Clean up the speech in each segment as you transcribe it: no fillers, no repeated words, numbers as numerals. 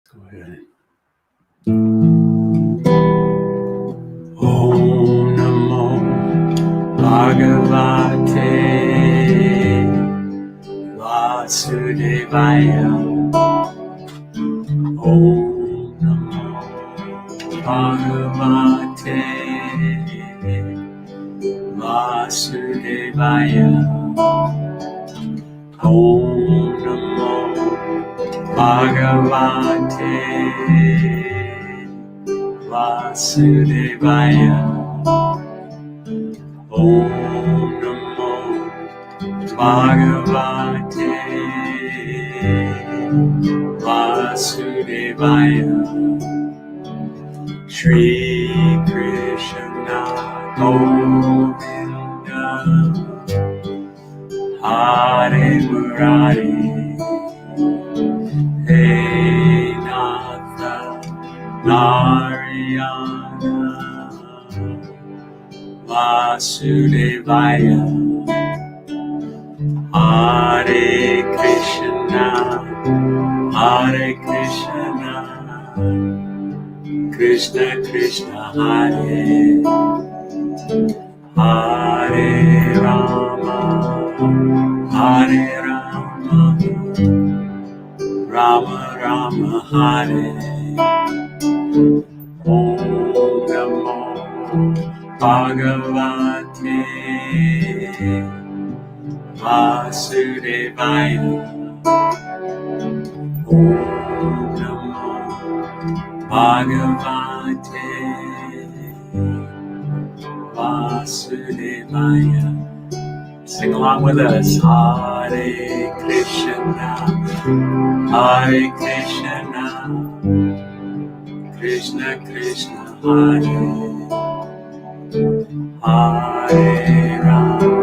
Go ahead. Om Namo Bhagavate Vasudevaya. Om Namo Bhagavate Vasudevaya. Om Namo Bhagavate Vasudevaya. Om Namo Bhagavate Vasudevaya. Shri Krishna Govinda Hare Murari Hey Natha Narayana Vasudevaya. Hare Krishna Krishna Krishna Hare Hare Rama Rama Rama Hare. Om Namo Bhagavate Vasudevaya. Om Namo Bhagavate Vasudevaya. Sing along with us. Hare Krishna Krishna Krishna Hare Hare Rama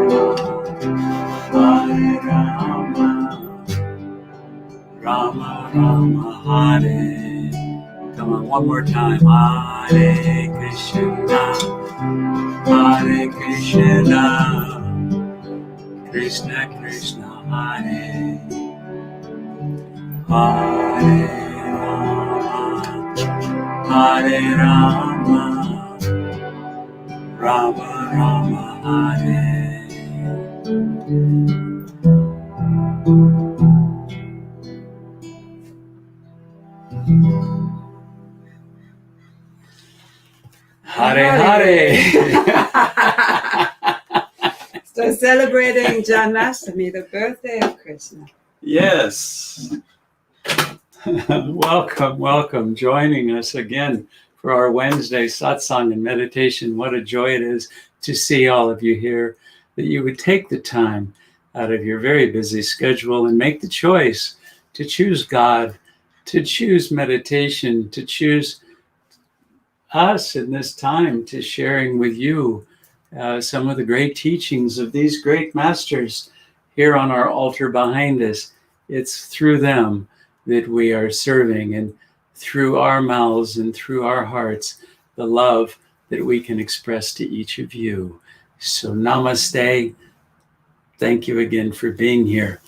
Rama Rama Hare. Come on, one more time. Hare Krishna Krishna Krishna Hare Hare Rama Rama Rama Hare. Hare Hare. So celebrating Janmasthani, the birthday of Krishna. Yes. Welcome. Joining us again for our Wednesday satsang and meditation. What a joy it is to see all of you here, that you would take the time out of your very busy schedule and make the choice to choose God, to choose meditation, to choose us in this time, to sharing with you some of the great teachings of these great masters here on our altar behind us. It's through them that we are serving, and through our mouths and through our hearts, the love that we can express to each of you. So namaste. Thank you again for being here.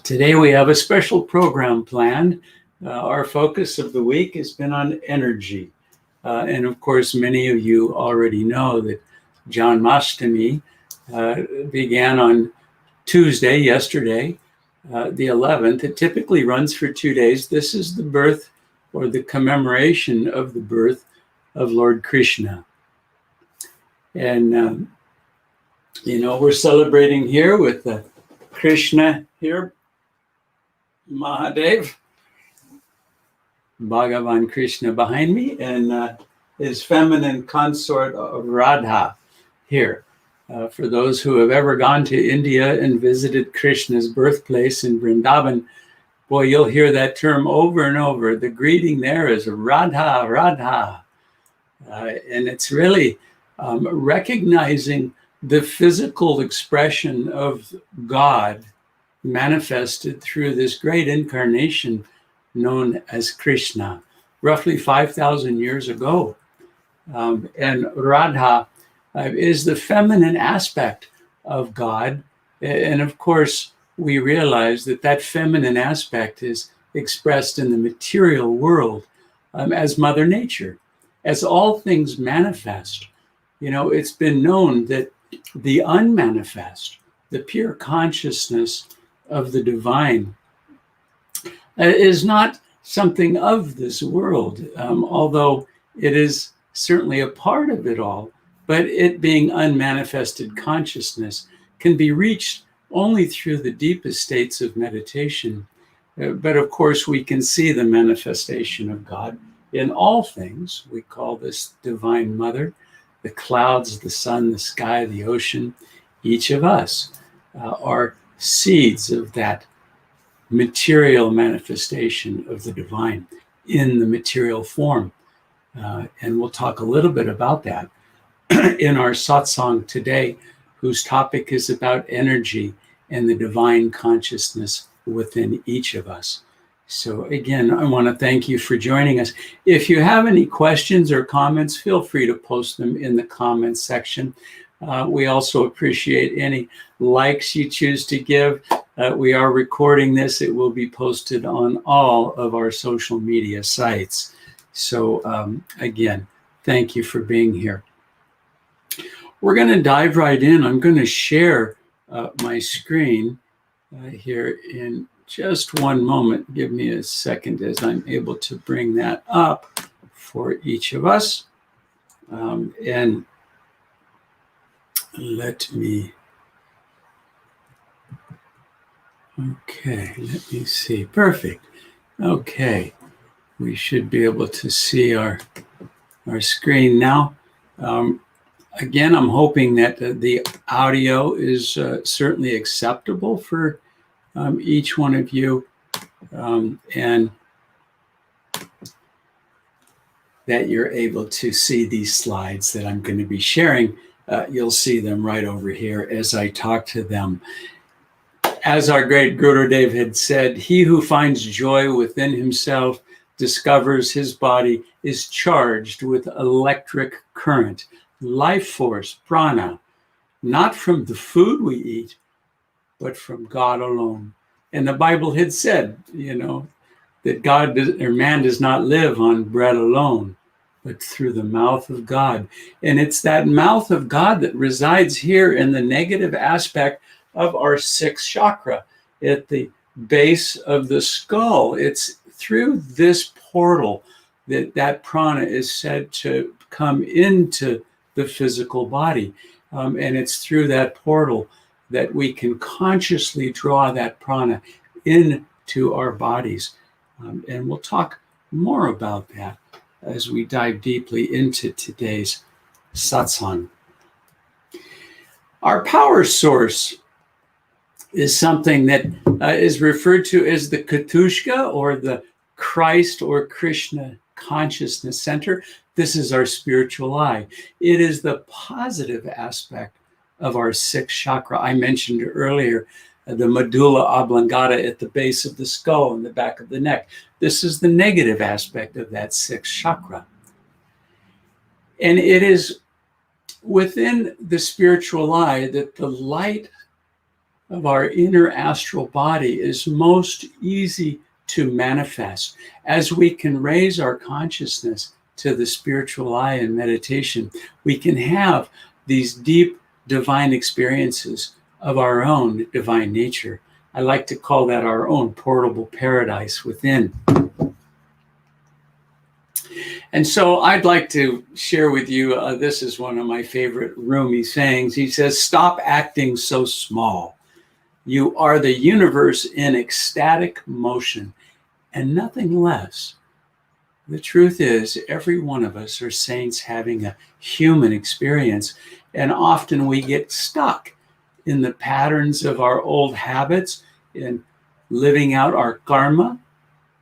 Today we have a special program planned. Our focus of the week has been on energy. And of course, many of you already know that Janmasthani began on Tuesday, yesterday, the 11th. It typically runs for 2 days. This is the birth or the commemoration of the birth of Lord Krishna. And, we're celebrating here with Krishna here, Mahadev, Bhagavan Krishna behind me, and his feminine consort of Radha here. For those who have ever gone to India and visited Krishna's birthplace in Vrindavan, boy, you'll hear that term over and over. The greeting there is Radha, Radha. And it's really recognizing the physical expression of God manifested through this great incarnation known as Krishna, roughly 5,000 years ago. And Radha is the feminine aspect of God. And of course, we realize that that feminine aspect is expressed in the material world as Mother Nature, as all things manifest. It's been known that the unmanifest, the pure consciousness of the divine, is not something of this world, although it is certainly a part of it all. But it being unmanifested consciousness can be reached only through the deepest states of meditation. But of course, we can see the manifestation of God in all things. We call this Divine Mother, the clouds, the sun, the sky, the ocean. Each of us are seeds of that material manifestation of the divine in the material form. And we'll talk a little bit about that in our satsang today, whose topic is about energy and the divine consciousness within each of us. So again, I want to thank you for joining us. If you have any questions or comments, feel free to post them in the comments section. We also appreciate any likes you choose to give. We are recording this. It will be posted on all of our social media sites. So again, thank you for being here. We're going to dive right in. I'm going to share my screen here in just one moment. Give me a second as I'm able to bring that up for each of us. And let me see. Perfect. Okay. We should be able to see our screen now. Again, I'm hoping that the audio is certainly acceptable for each one of you, and that you're able to see these slides that I'm going to be sharing. You'll see them right over here as I talk to them. As our great Gurudev had said, he who finds joy within himself discovers his body is charged with electric current, life force, prana, not from the food we eat, but from God alone. And the Bible had said, that man does not live on bread alone, but through the mouth of God. And it's that mouth of God that resides here in the negative aspect of our sixth chakra, at the base of the skull. It's through this portal that prana is said to come into the physical body. And it's through that portal that we can consciously draw that prana into our bodies. And we'll talk more about that as we dive deeply into today's satsang. Our power source is something that is referred to as the Katushka, or the Christ or Krishna consciousness center. This is our spiritual eye. It is the positive aspect of our sixth chakra. I mentioned earlier the medulla oblongata at the base of the skull and the back of the neck. This is the negative aspect of that sixth chakra. And it is within the spiritual eye that the light of our inner astral body is most easy to manifest. As we can raise our consciousness to the spiritual eye in meditation, we can have these deep divine experiences of our own divine nature. I like to call that our own portable paradise within. And so I'd like to share with you, this is one of my favorite Rumi sayings. He says, "Stop acting so small. You are the universe in ecstatic motion and nothing less." The truth is, every one of us are saints having a human experience, and often we get stuck in the patterns of our old habits, in living out our karma,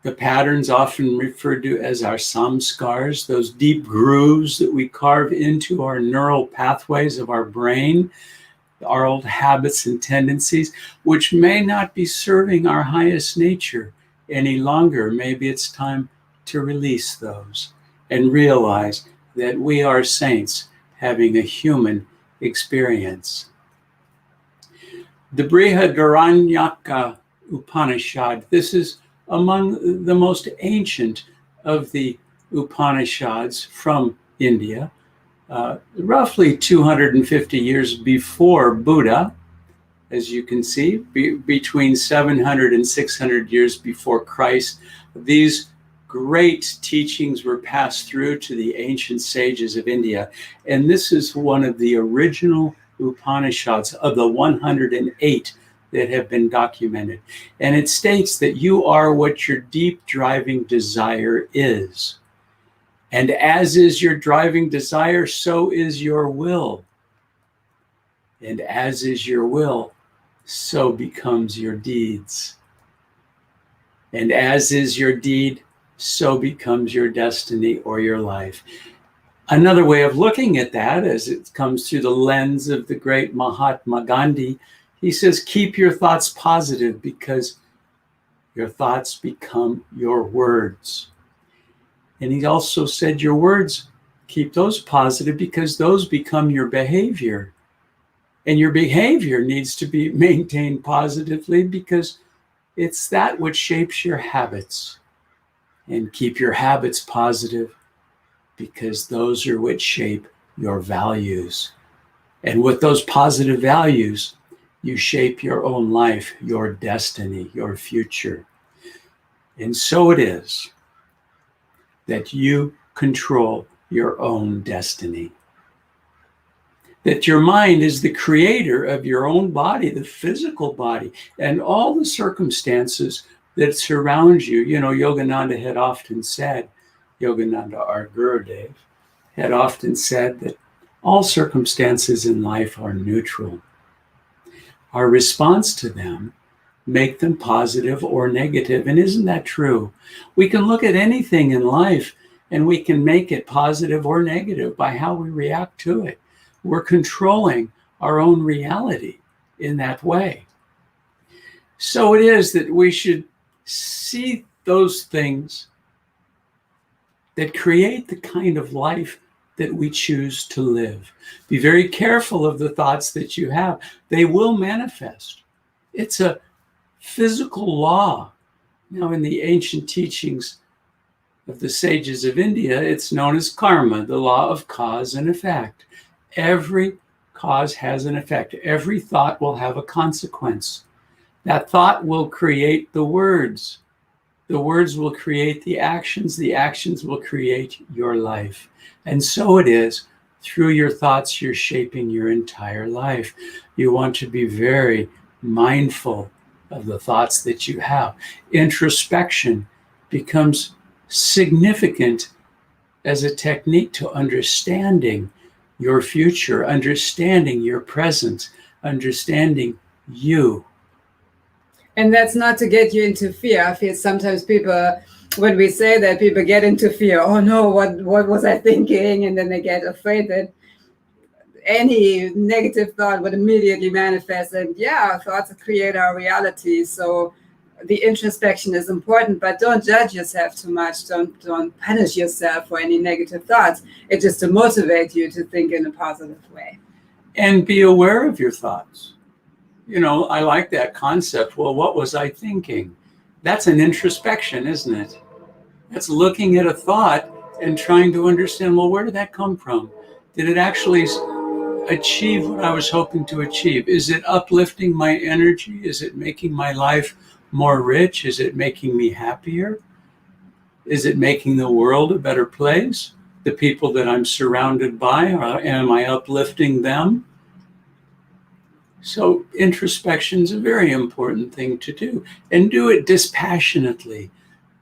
the patterns often referred to as our samskars, those deep grooves that we carve into our neural pathways of our brain, our old habits and tendencies, which may not be serving our highest nature any longer. Maybe it's time to release those and realize that we are saints having a human experience. The Briha Giranyaka Upanishad, this is among the most ancient of the Upanishads from India, roughly 250 years before Buddha, as you can see, between 700 and 600 years before Christ. These great teachings were passed through to the ancient sages of India. And this is one of the original Upanishads of the 108 that have been documented. And it states that you are what your deep driving desire is. And as is your driving desire, so is your will. And as is your will, so becomes your deeds. And as is your deed, so becomes your destiny or your life. Another way of looking at that, as it comes through the lens of the great Mahatma Gandhi, he says, keep your thoughts positive because your thoughts become your words. And he also said your words, keep those positive because those become your behavior. And your behavior needs to be maintained positively because it's that which shapes your habits. And keep your habits positive because those are what shape your values. And with those positive values, you shape your own life, your destiny, your future. And so it is that you control your own destiny. That your mind is the creator of your own body, the physical body, and all the circumstances that surround you. You know, Yogananda had often said, Yogananda, our Gurudev, had often said that all circumstances in life are neutral. Our response to them make them positive or negative. And isn't that true? We can look at anything in life and we can make it positive or negative by how we react to it. We're controlling our own reality in that way. So it is that we should see those things that create the kind of life that we choose to live. Be very careful of the thoughts that you have. They will manifest. It's a physical law. Now, in the ancient teachings of the sages of India, it's known as karma, the law of cause and effect. Every cause has an effect. Every thought will have a consequence. That thought will create the words. The words will create the actions. The actions will create your life. And so it is. Through your thoughts, you're shaping your entire life. You want to be very mindful of the thoughts that you have. Introspection becomes significant as a technique to understanding your future, understanding your present, understanding you. And that's not to get you into fear. I feel sometimes people, when we say that, people get into fear. Oh no, what was I thinking? And then they get afraid that any negative thought would immediately manifest. And yeah, thoughts create our reality. So the introspection is important, but don't judge yourself too much. Don't punish yourself for any negative thoughts. It's just to motivate you to think in a positive way. And be aware of your thoughts. You know, I like that concept. Well, what was I thinking? That's an introspection, isn't it? That's looking at a thought and trying to understand, well, where did that come from? Did it actually achieve what I was hoping to achieve? Is it uplifting my energy? Is it making my life more rich? Is it making me happier? Is it making the world a better place? The people that I'm surrounded by, am I uplifting them? So introspection is a very important thing to do, and do it dispassionately.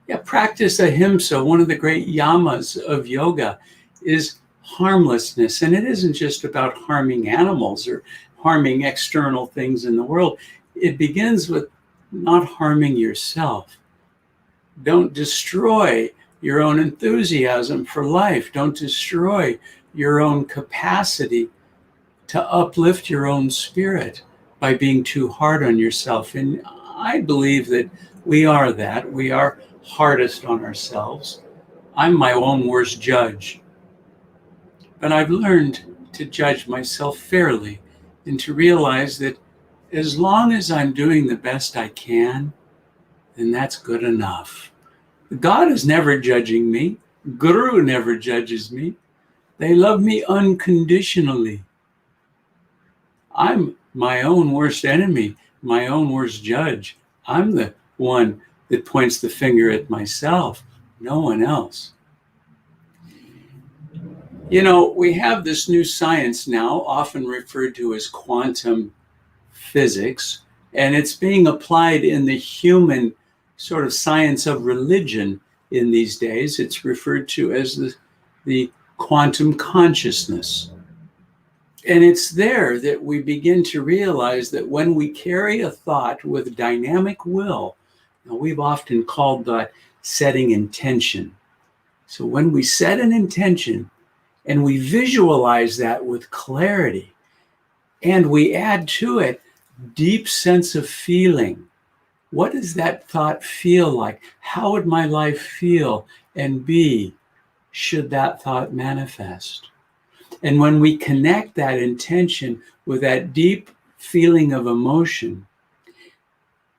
Yeah, practice ahimsa. One of the great yamas of yoga is harmlessness, and it isn't just about harming animals or harming external things in the world. It begins with not harming yourself. Don't destroy your own enthusiasm for life. Don't destroy your own capacity to uplift your own spirit by being too hard on yourself. And I believe that we are that. We are hardest on ourselves. I'm my own worst judge. But I've learned to judge myself fairly and to realize that as long as I'm doing the best I can, then that's good enough. God is never judging me. Guru never judges me. They love me unconditionally. I'm my own worst enemy, my own worst judge. I'm the one that points the finger at myself, no one else. You know, we have this new science now, often referred to as quantum physics, and it's being applied in the human sort of science of religion in these days. It's referred to as the quantum consciousness. And it's there that we begin to realize that when we carry a thought with dynamic will, now we've often called that setting intention. So when we set an intention and we visualize that with clarity, and we add to it deep sense of feeling, what does that thought feel like? How would my life feel and be should that thought manifest? And when we connect that intention with that deep feeling of emotion,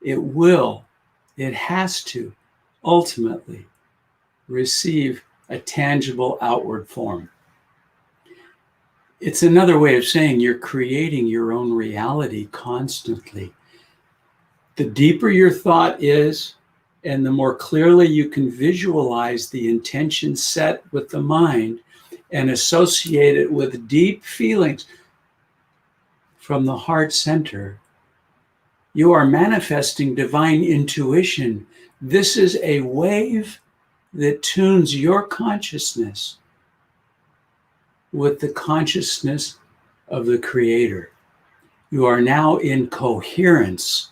it has to ultimately receive a tangible outward form. It's another way of saying you're creating your own reality constantly. The deeper your thought is, and the more clearly you can visualize the intention set with the mind and associate it with deep feelings from the heart center, you are manifesting divine intuition. This is a wave that tunes your consciousness with the consciousness of the Creator. You are now in coherence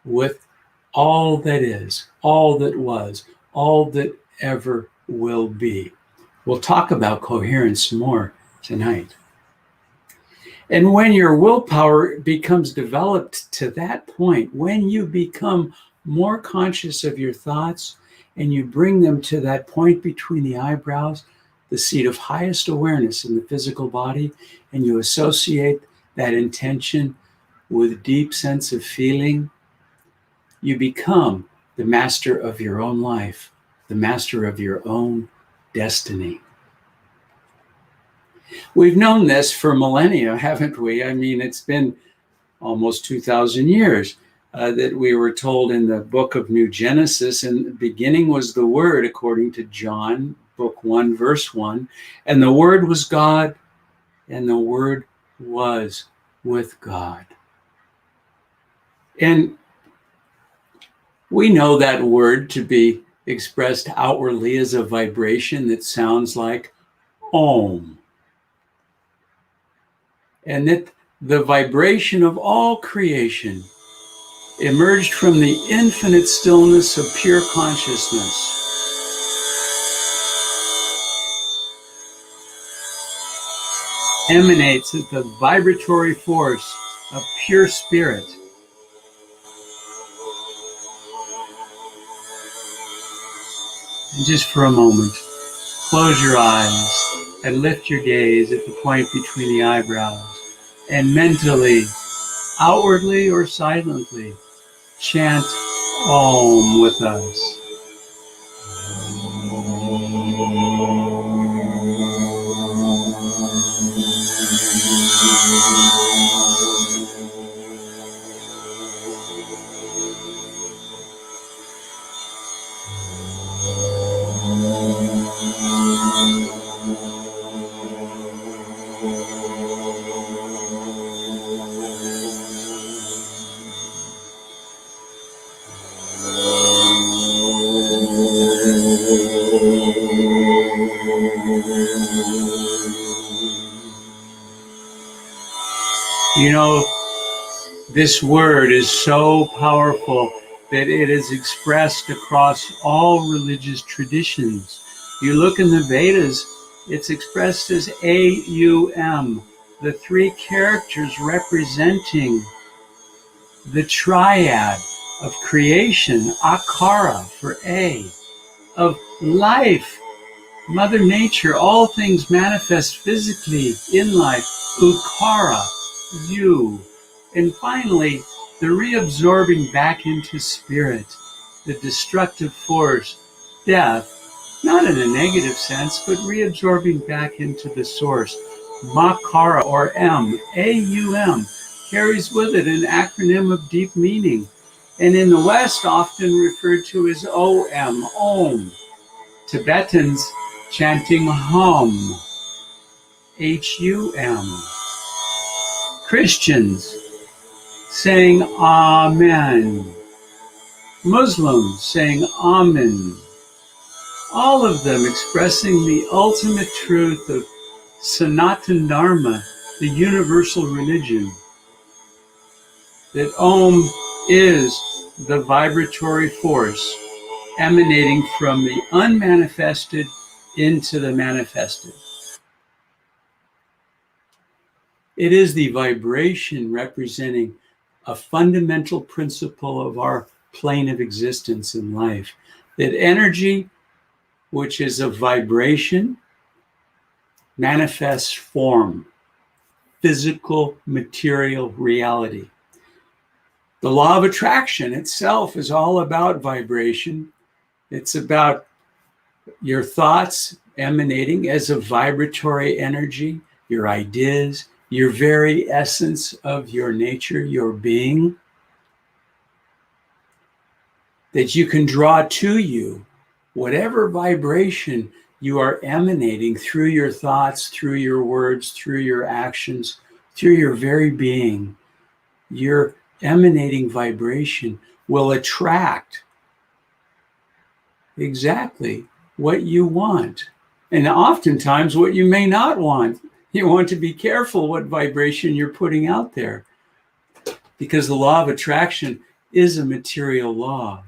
with all that is, all that was, all that ever will be. We'll talk about coherence more tonight. And when your willpower becomes developed to that point, when you become more conscious of your thoughts and you bring them to that point between the eyebrows, the seat of highest awareness in the physical body, and you associate that intention with deep sense of feeling, you become the master of your own life, the master of your own destiny. We've known this for millennia, haven't we? I mean, it's been almost 2,000 years that we were told in the book of New Genesis, in the beginning was the Word, according to John, book 1, verse 1, and the Word was God, and the Word was with God. And we know that word to be expressed outwardly as a vibration that sounds like Om. And that the vibration of all creation emerged from the infinite stillness of pure consciousness. Emanates as the vibratory force of pure spirit. And just for a moment, close your eyes and lift your gaze at the point between the eyebrows and mentally, outwardly or silently, chant Om with us. You know, this word is so powerful that it is expressed across all religious traditions. You look in the Vedas, it's expressed as A-U-M, the three characters representing the triad of creation, Akara for A, of life, Mother Nature, all things manifest physically in life, Ukara, you, and finally, the reabsorbing back into spirit, the destructive force, death, not in a negative sense, but reabsorbing back into the source. Makara, or M, A-U-M, carries with it an acronym of deep meaning, and in the West often referred to as O-M, Om. Tibetans chanting Hum, H-U-M. Christians saying Amen. Muslims saying Amen. All of them expressing the ultimate truth of Sanatana Dharma, the universal religion, that Om is the vibratory force emanating from the unmanifested into the manifested. It is the vibration representing a fundamental principle of our plane of existence in life, that energy, which is a vibration, manifests form, physical, material reality. The law of attraction itself is all about vibration. It's about your thoughts emanating as a vibratory energy, your ideas, your very essence of your nature, your being, that you can draw to you whatever vibration you are emanating through your thoughts, through your words, through your actions, through your very being. Your emanating vibration will attract exactly what you want, and oftentimes what you may not want. You want to be careful what vibration you're putting out there, because the law of attraction is a material law.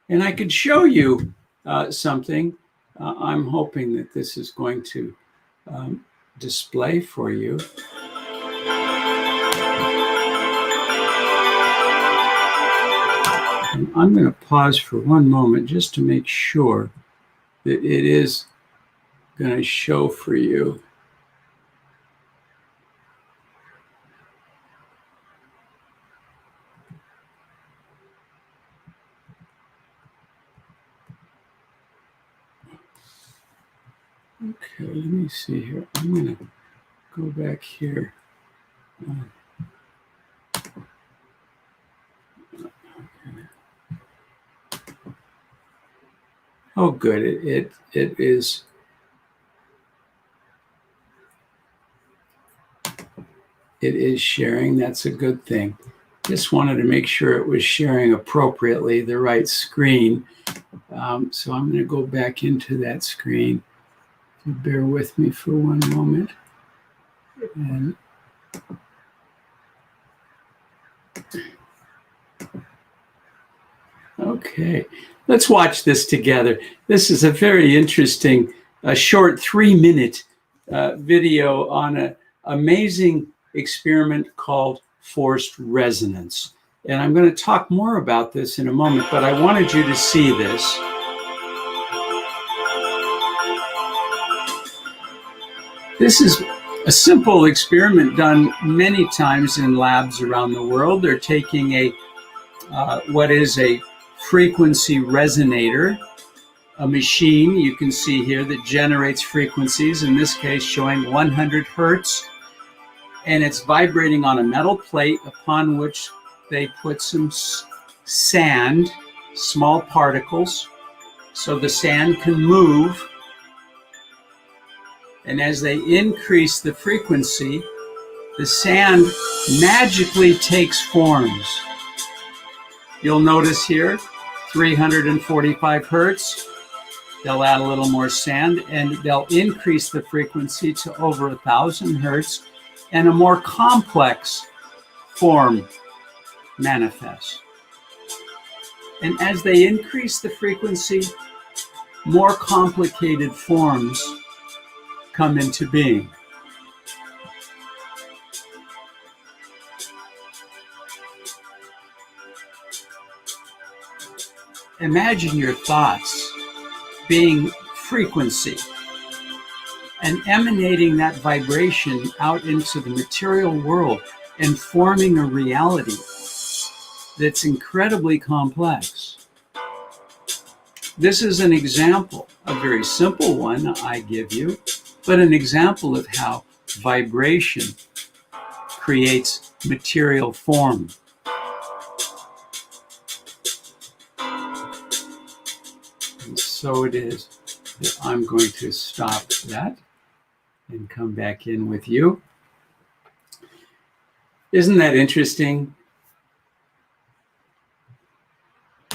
And I could show you something. I'm hoping that this is going to display for you. And I'm going to pause for one moment just to make sure that it is going to show for you. Okay, let me see here. I'm going to go back here. Oh, good. It is. It is sharing. That's a good thing. Just wanted to make sure it was sharing appropriately, the right screen. So I'm going to go back into that screen. Bear with me for one moment. And okay, let's watch this together. This is a very interesting, short 3-minute video on an amazing experiment called forced resonance. And I'm going to talk more about this in a moment, but I wanted you to see this. This is a simple experiment done many times in labs around the world. They're taking a what is a frequency resonator, a machine you can see here that generates frequencies, in this case showing 100 hertz, and it's vibrating on a metal plate upon which they put some sand, small particles, so the sand can move. And as they increase the frequency, the sand magically takes forms. You'll notice here, 345 hertz. They'll add a little more sand, and they'll increase the frequency to over 1,000 hertz, and a more complex form manifests. And as they increase the frequency, more complicated forms come into being. Imagine your thoughts being frequency and emanating that vibration out into the material world and forming a reality. that's incredibly complex. This is an example, a very simple one I give you, but an example of how vibration creates material form. And so it is that I'm going to stop that and come back in with you. Isn't that interesting?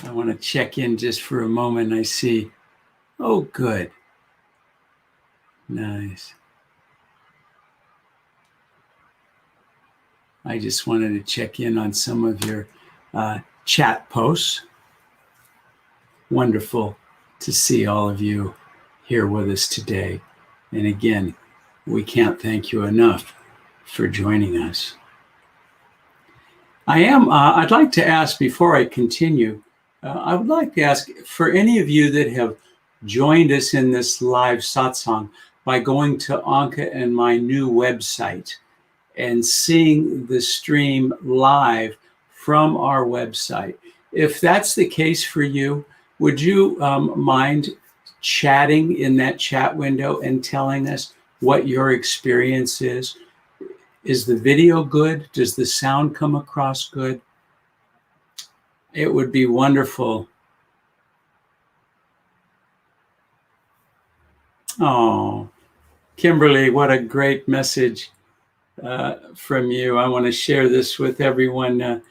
I want to check in just for a moment. I see, oh, good. Nice. I just wanted to check in on some of your chat posts. Wonderful to see all of you here with us today. And again, we can't thank you enough for joining us. I'd like to ask, before I continue, I would like to ask for any of you that have joined us in this live satsang by going to Anke and my new website and seeing the stream live from our website. If that's the case for you, would you mind chatting in that chat window and telling us what your experience is? Is the video good? Does the sound come across good? It would be wonderful. Oh, Kimberly, what a great message from you. I want to share this with everyone.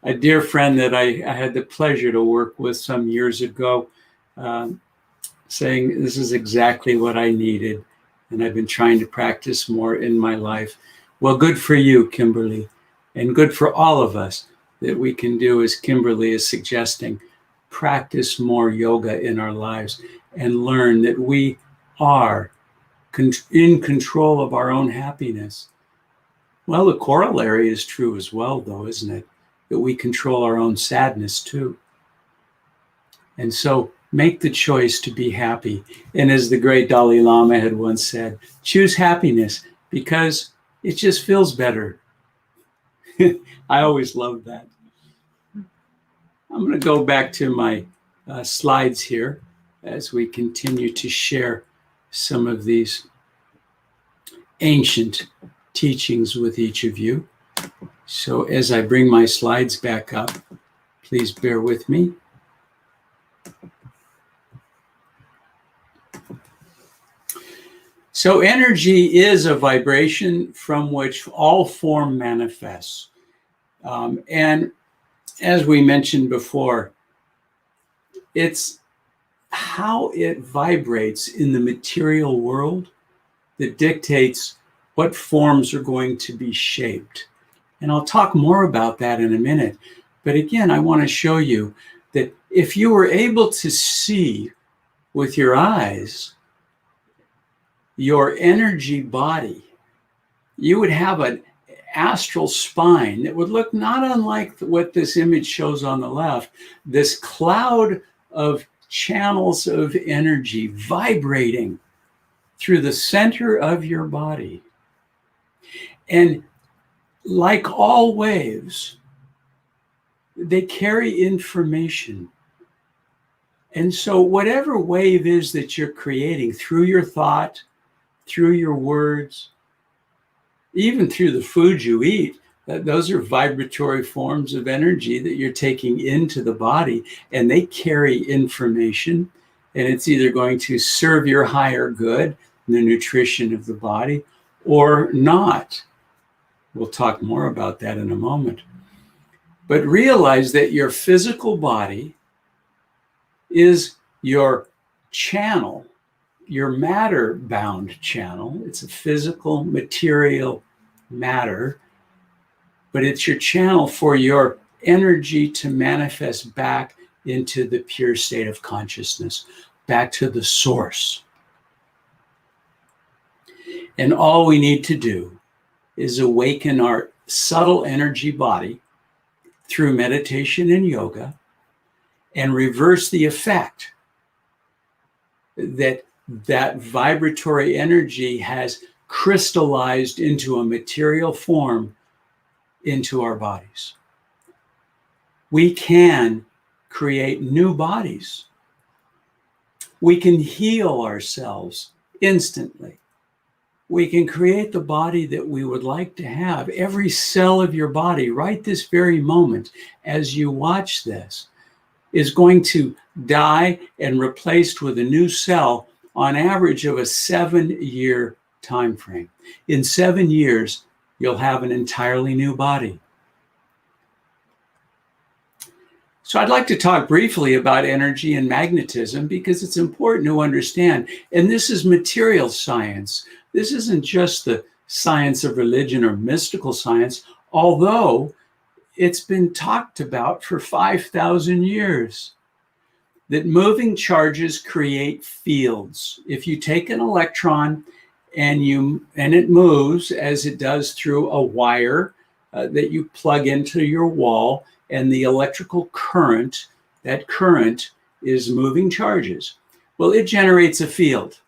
A dear friend that I had the pleasure to work with some years ago, saying this is exactly what I needed, and I've been trying to practice more in my life. Well, good for you, Kimberly, and good for all of us that we can do, as Kimberly is suggesting, practice more yoga in our lives and learn that we are in control of our own happiness. Well, the corollary is true as well, though, isn't it? That we control our own sadness too. And so make the choice to be happy. And as the great Dalai Lama had once said, choose happiness because it just feels better. I always loved that. I'm going to go back to my slides here as we continue to share some of these ancient teachings with each of you. So as I bring my slides back up, please bear with me. So energy is a vibration from which all form manifests. And as we mentioned before, it's how it vibrates in the material world that dictates what forms are going to be shaped. And I'll talk more about that in a minute. But again, I want to show you that if you were able to see with your eyes your energy body, you would have an astral spine that would look not unlike what this image shows on the left, this cloud of channels of energy vibrating through the center of your body. And like all waves, they carry information. And so whatever wave is that you're creating through your thought, through your words, even through the food you eat, those are vibratory forms of energy that you're taking into the body, and they carry information, and it's either going to serve your higher good, the nutrition of the body, or not. We'll talk more about that in a moment. But realize that your physical body is your channel, your matter-bound channel. It's a physical, material matter, but it's your channel for your energy to manifest back into the pure state of consciousness, back to the source. And all we need to do is awaken our subtle energy body through meditation and yoga and reverse the effect that vibratory energy has crystallized into a material form into our bodies. we can create new bodies. We can heal ourselves instantly. We can create the body that we would like to have. Every cell of your body, right this very moment, as you watch this, is going to die and replaced with a new cell on average of a 7-year time frame. In 7 years, you'll have an entirely new body. So I'd like to talk briefly about energy and magnetism because it's important to understand. And this is material science. This isn't just the science of religion or mystical science, although it's been talked about for 5,000 years. That moving charges create fields. If you take an electron and it moves as it does through a wire that you plug into your wall, and the electrical current, that current is moving charges. Well, it generates a field.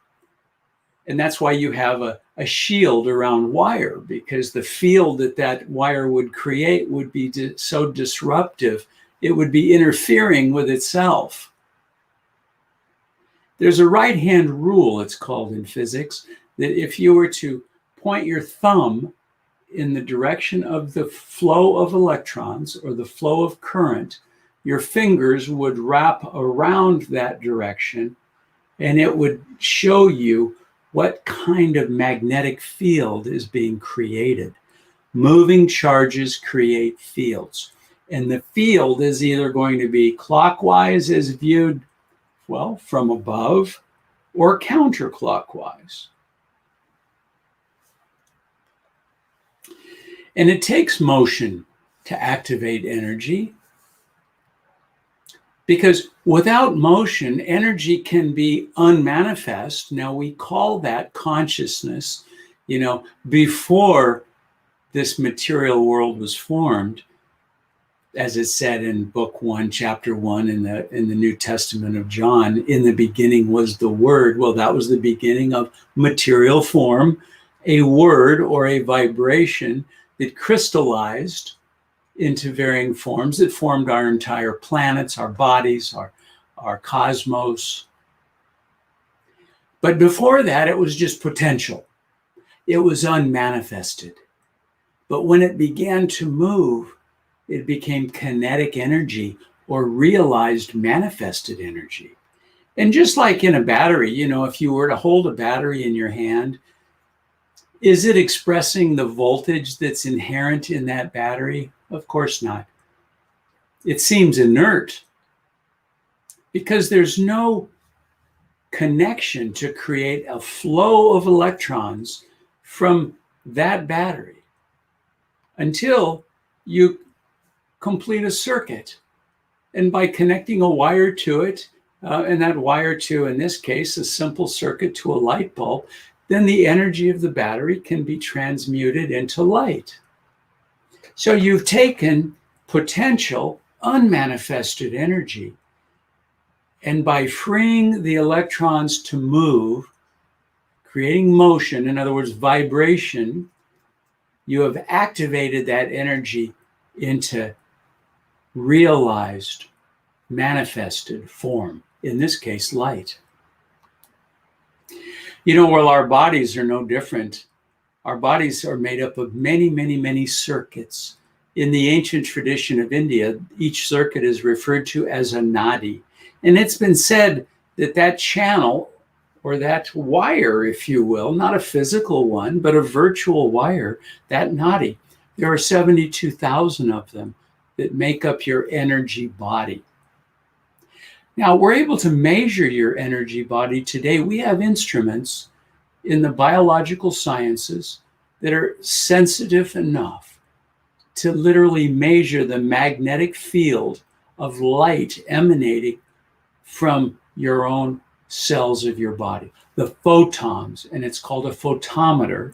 And that's why you have a shield around wire, because the field that wire would create would be so disruptive, it would be interfering with itself. There's a right-hand rule, it's called in physics, that if you were to point your thumb in the direction of the flow of electrons or the flow of current, your fingers would wrap around that direction and it would show you what kind of magnetic field is being created. Moving charges create fields. And the field is either going to be clockwise as viewed, well, from above, or counterclockwise. And it takes motion to activate energy, because without motion, energy can be unmanifest. Now, we call that consciousness. Before this material world was formed, as it said in book 1, chapter 1 in the New Testament of John, in the beginning was the Word. Well, that was the beginning of material form, a word or a vibration that crystallized into varying forms that formed our entire planets, our bodies, our cosmos. But before that, it was just potential. It was unmanifested. But when it began to move, it became kinetic energy or realized manifested energy. And just like in a battery, if you were to hold a battery in your hand, is it expressing the voltage that's inherent in that battery? Of course not. It seems inert because there's no connection to create a flow of electrons from that battery until you complete a circuit. And by connecting a wire to it, and that wire to, in this case, a simple circuit to a light bulb, then the energy of the battery can be transmuted into light. So you've taken potential, unmanifested energy, and by freeing the electrons to move, creating motion, in other words, vibration, you have activated that energy into realized, manifested form, in this case, light. Well, our bodies are no different. Our bodies are made up of many, many, many circuits. In the ancient tradition of India, each circuit is referred to as a nadi. And it's been said that that channel, or that wire, if you will, not a physical one, but a virtual wire, that nadi, there are 72,000 of them that make up your energy body. Now, we're able to measure your energy body today. We have instruments in the biological sciences that are sensitive enough to literally measure the magnetic field of light emanating from your own cells of your body, the photons, and it's called a photometer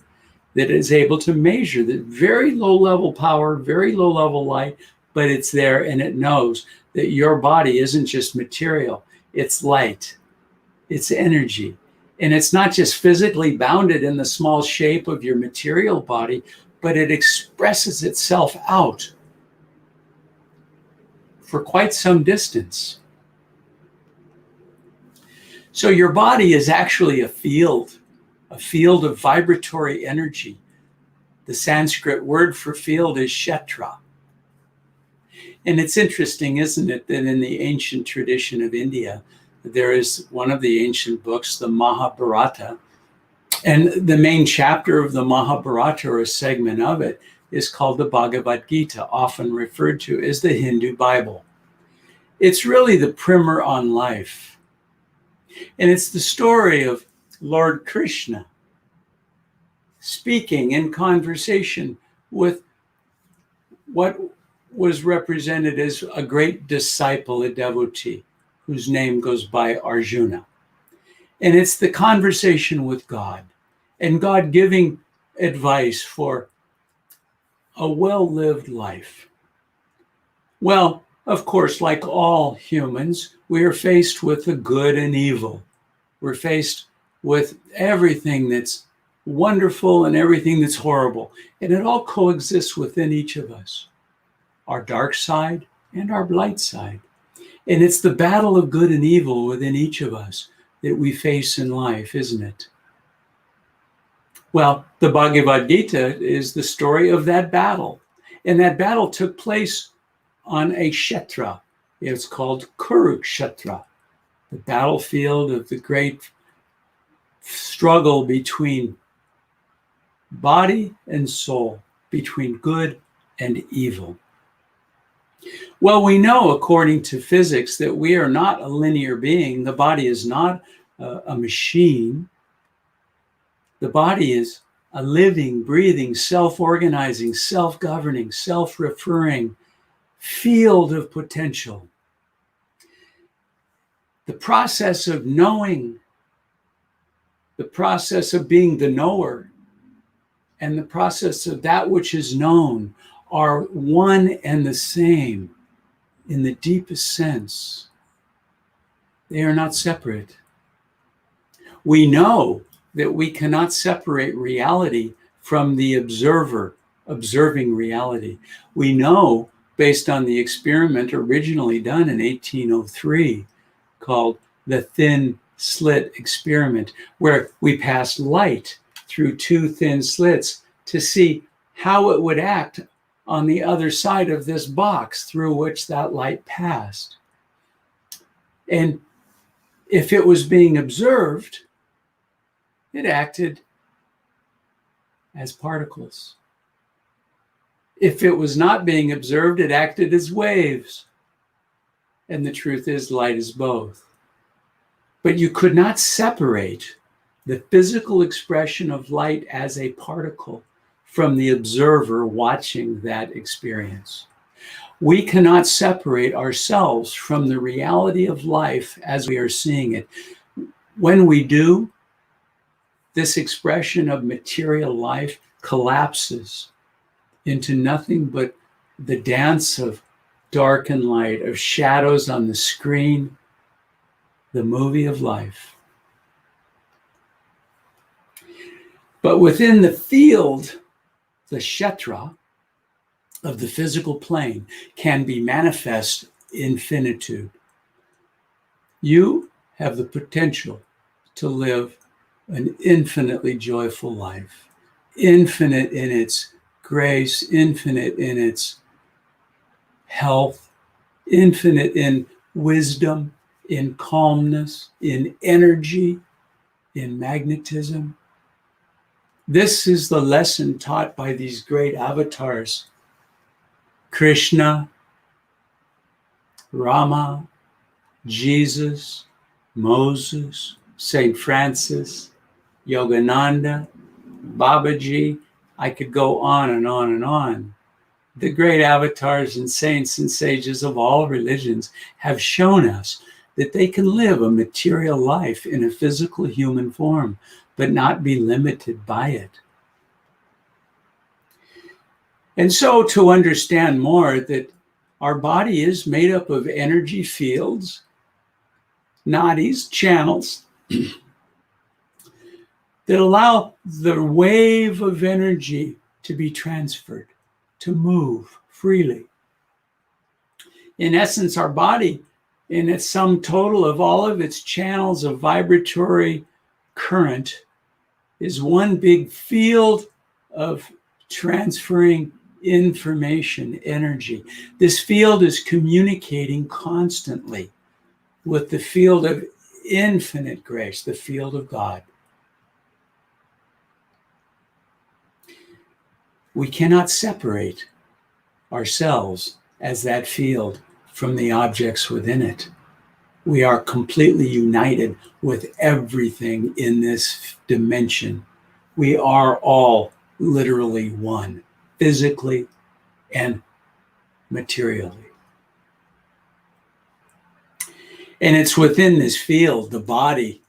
that is able to measure the very low level power, very low level light, but it's there and it knows that your body isn't just material, it's light, it's energy. And it's not just physically bounded in the small shape of your material body, but it expresses itself out for quite some distance. So your body is actually a field of vibratory energy. The Sanskrit word for field is kshetra. And it's interesting, isn't it, that in the ancient tradition of India, there is one of the ancient books, the Mahabharata, and the main chapter of the Mahabharata, or a segment of it, is called the Bhagavad-Gita, often referred to as the Hindu Bible. It's really the primer on life. And it's the story of Lord Krishna speaking in conversation with what was represented as a great disciple, a devotee, whose name goes by Arjuna. And it's the conversation with God, and God giving advice for a well-lived life. Well, of course, like all humans, we are faced with the good and evil. We're faced with everything that's wonderful and everything that's horrible. And it all coexists within each of us, our dark side and our light side. And it's the battle of good and evil within each of us that we face in life, isn't it? Well, the Bhagavad Gita is the story of that battle. And that battle took place on a kshetra. It's called Kurukshetra, the battlefield of the great struggle between body and soul, between good and evil. Well, we know, according to physics, that we are not a linear being. The body is not a machine. The body is a living, breathing, self-organizing, self-governing, self-referring field of potential. The process of knowing, the process of being the knower, and the process of that which is known are one and the same in the deepest sense. They are not separate. We know that we cannot separate reality from the observer observing reality. We know, based on the experiment originally done in 1803, called the thin slit experiment, where we passed light through two thin slits to see how it would act on the other side of this box through which that light passed. And if it was being observed, it acted as particles. If it was not being observed, it acted as waves. And the truth is, light is both. But you could not separate the physical expression of light as a particle from the observer watching that experience. We cannot separate ourselves from the reality of life as we are seeing it. When we do, this expression of material life collapses into nothing but the dance of dark and light, of shadows on the screen, the movie of life. But within the field, the kshetra of the physical plane can be manifest infinitude. You have the potential to live an infinitely joyful life, infinite in its grace, infinite in its health, infinite in wisdom, in calmness, in energy, in magnetism. This is the lesson taught by these great avatars: Krishna, Rama, Jesus, Moses, Saint Francis, Yogananda, Babaji. I could go on and on and on. The great avatars and saints and sages of all religions have shown us that they can live a material life in a physical human form, but not be limited by it. And so, to understand more that our body is made up of energy fields, nadis, channels, that allow the wave of energy to be transferred, to move freely. In essence, our body, in its sum total of all of its channels of vibratory current, is one big field of transferring information, energy. This field is communicating constantly with the field of infinite grace, the field of God. We cannot separate ourselves as that field from the objects within it. We are completely united with everything in this dimension. We are all literally one, physically and materially. And it's within this field, the body,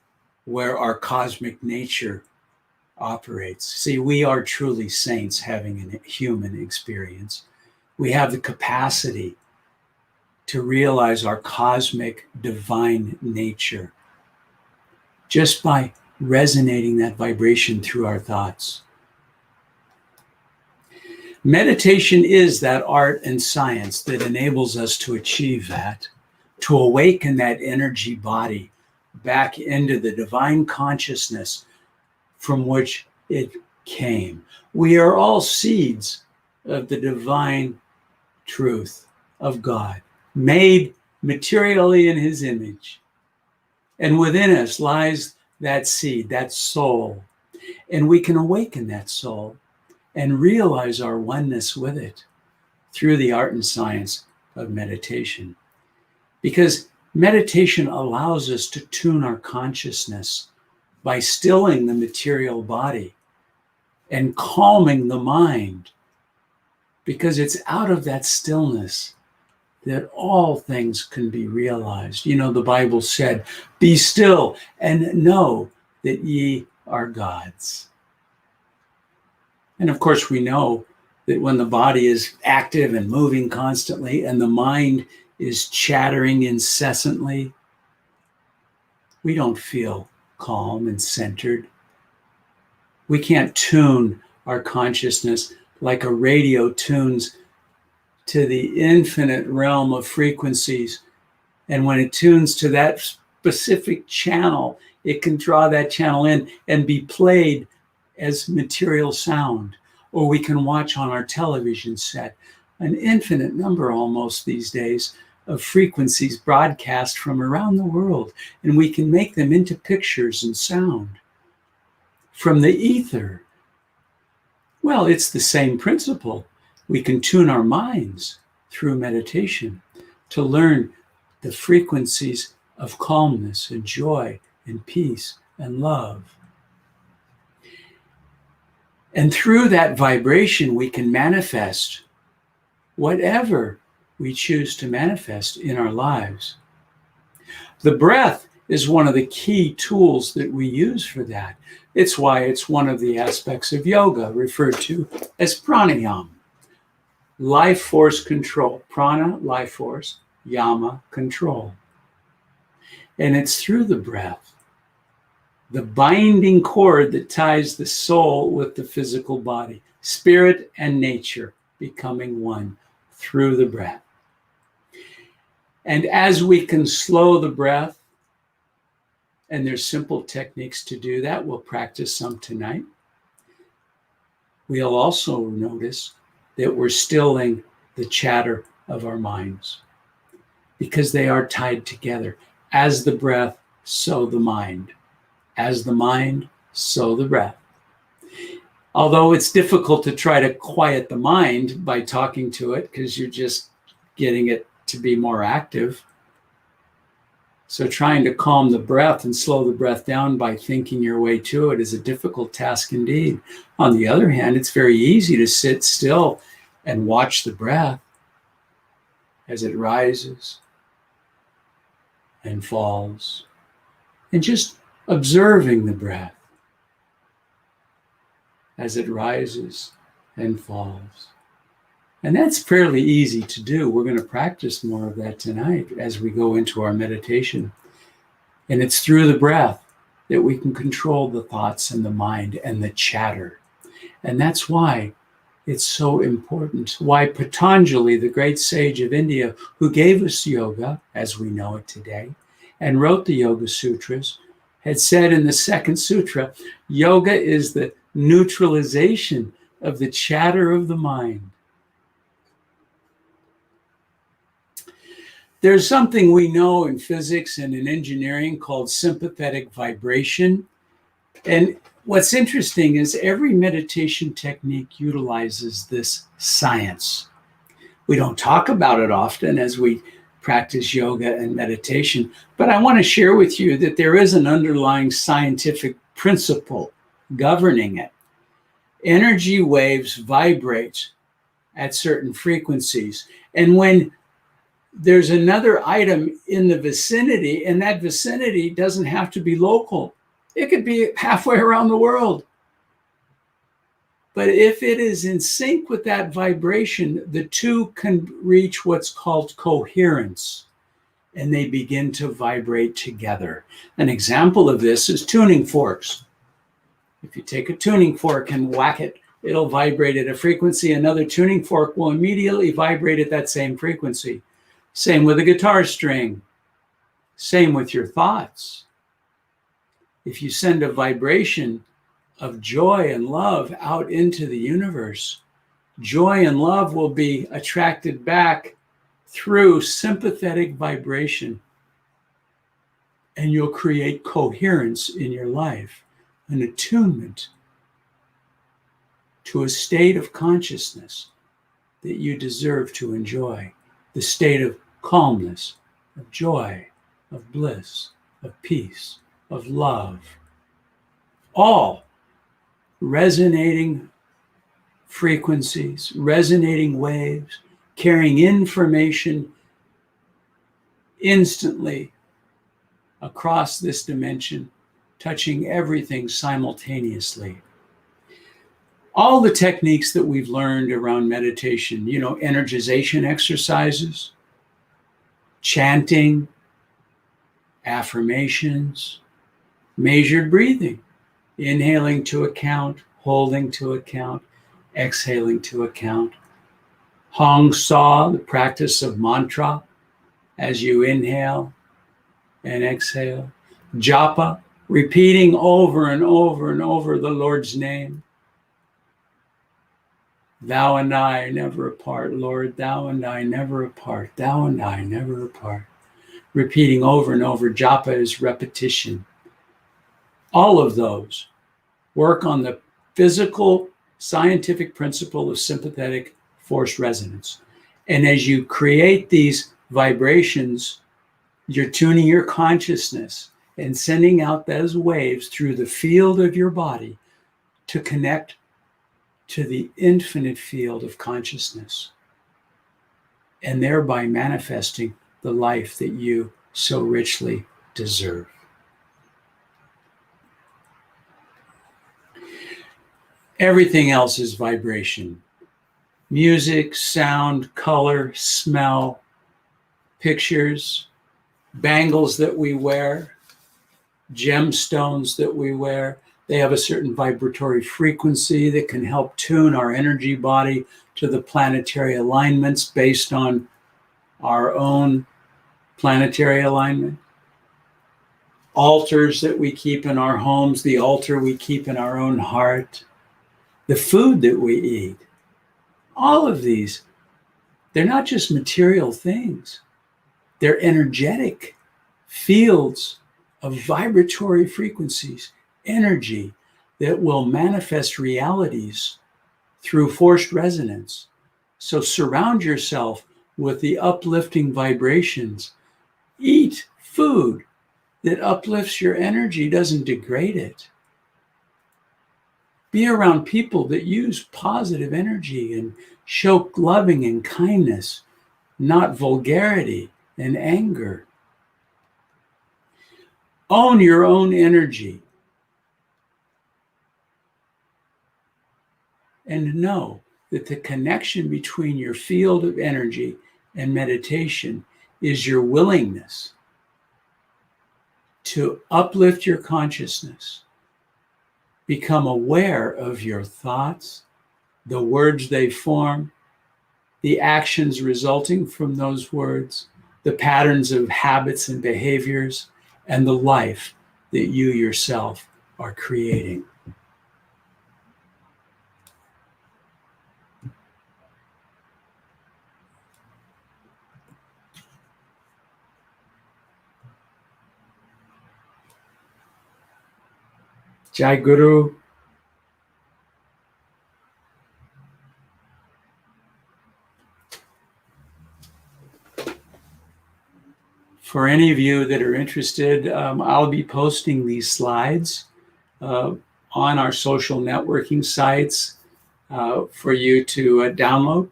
where our cosmic nature operates. See, we are truly saints having a human experience. We have the capacity to realize our cosmic divine nature just by resonating that vibration through our thoughts. Meditation is that art and science that enables us to achieve that, to awaken that energy body back into the divine consciousness from which it came. We are all seeds of the divine truth of God, made materially in his image. And within us lies that seed, that soul. And we can awaken that soul and realize our oneness with it through the art and science of meditation. Because meditation allows us to tune our consciousness by stilling the material body and calming the mind. Because it's out of that stillness that all things can be realized. You know, the Bible said, "Be still and know that ye are gods." And of course, we know that when the body is active and moving constantly and the mind is chattering incessantly, we don't feel calm and centered. We can't tune our consciousness like a radio tunes to the infinite realm of frequencies. And when it tunes to that specific channel, it can draw that channel in and be played as material sound. Or we can watch on our television set an infinite number almost these days of frequencies broadcast from around the world. And we can make them into pictures and sound from the ether. Well, it's the same principle. We can tune our minds through meditation to learn the frequencies of calmness and joy and peace and love. And through that vibration, we can manifest whatever we choose to manifest in our lives. The breath is one of the key tools that we use for that. It's why it's one of the aspects of yoga referred to as pranayama. Life force control. Prana, life force. Yama, control. And it's through the breath, the binding cord that ties the soul with the physical body, spirit and nature becoming one through the breath. And as we can slow the breath, and there's simple techniques to do that, we'll practice some tonight. We'll also notice that we're stilling the chatter of our minds because they are tied together. As the breath, so the mind. As the mind, so the breath. Although it's difficult to try to quiet the mind by talking to it because you're just getting it to be more active. So trying to calm the breath and slow the breath down by thinking your way to it is a difficult task indeed. On the other hand, it's very easy to sit still and watch the breath as it rises and falls, and just observing the breath as it rises and falls. And that's fairly easy to do. We're going to practice more of that tonight as we go into our meditation. And it's through the breath that we can control the thoughts and the mind and the chatter. And that's why It's so important. Why Patanjali, the great sage of India, who gave us yoga as we know it today, and wrote the Yoga Sutras, had said in the second sutra, yoga is the neutralization of the chatter of the mind. There's something we know in physics and in engineering called sympathetic vibration. And what's interesting is every meditation technique utilizes this science. We don't talk about it often as we practice yoga and meditation, but I want to share with you that there is an underlying scientific principle governing it. Energy waves vibrate at certain frequencies. And when there's another item in the vicinity, and that vicinity doesn't have to be local, it could be halfway around the world. But if it is in sync with that vibration, the two can reach what's called coherence, and they begin to vibrate together. An example of this is tuning forks. If you take a tuning fork and whack it, it'll vibrate at a frequency. Another tuning fork will immediately vibrate at that same frequency. Same with a guitar string. Same with your thoughts. If you send a vibration of joy and love out into the universe, joy and love will be attracted back through sympathetic vibration, and you'll create coherence in your life, an attunement to a state of consciousness that you deserve to enjoy, the state of calmness, of joy, of bliss, of peace, of love, all resonating frequencies, resonating waves, carrying information instantly across this dimension, touching everything simultaneously. All the techniques that we've learned around meditation, energization exercises, chanting, affirmations, measured breathing, inhaling to account, holding to account, exhaling to account. Hong Sa, the practice of mantra as you inhale and exhale. Japa, repeating over and over and over the Lord's name. Thou and I are never apart, Lord. Thou and I never apart. Thou and I never apart. Repeating over and over. Japa is repetition. All of those work on the physical, scientific principle of sympathetic force resonance. And as you create these vibrations, you're tuning your consciousness and sending out those waves through the field of your body to connect to the infinite field of consciousness, and thereby manifesting the life that you so richly deserve. Everything else is vibration. Music, sound, color, smell, pictures, bangles that we wear, gemstones that we wear. They have a certain vibratory frequency that can help tune our energy body to the planetary alignments based on our own planetary alignment. Altars that we keep in our homes, the altar we keep in our own heart, the food that we eat. All of these, they're not just material things. They're energetic fields of vibratory frequencies, energy that will manifest realities through forced resonance. So surround yourself with the uplifting vibrations. Eat food that uplifts your energy, doesn't degrade it. Be around people that use positive energy and show loving and kindness, not vulgarity and anger. Own your own energy. And know that the connection between your field of energy and meditation is your willingness to uplift your consciousness, become aware of your thoughts, the words they form, the actions resulting from those words, the patterns of habits and behaviors, and the life that you yourself are creating. Jai Guru. For any of you that are interested, I'll be posting these slides on our social networking sites for you to download.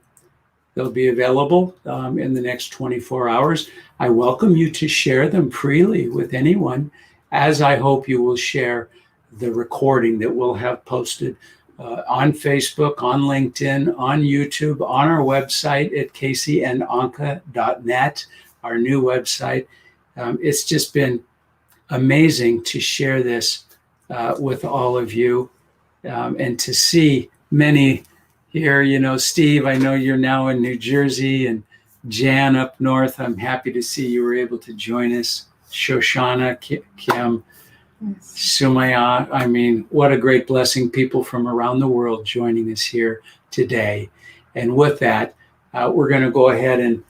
They'll be available in the next 24 hours. I welcome you to share them freely with anyone, as I hope you will share the recording that we'll have posted on Facebook, on LinkedIn, on YouTube, on our website at caseyandonka.net, our new website. It's just been amazing to share this with all of you and to see many here. You know, Steve, I know you're now in New Jersey, and Jan up north. I'm happy to see you were able to join us. Shoshana, Kim, Sumaya. I mean, what a great blessing. People from around the world joining us here today. And with that, we're going to go ahead and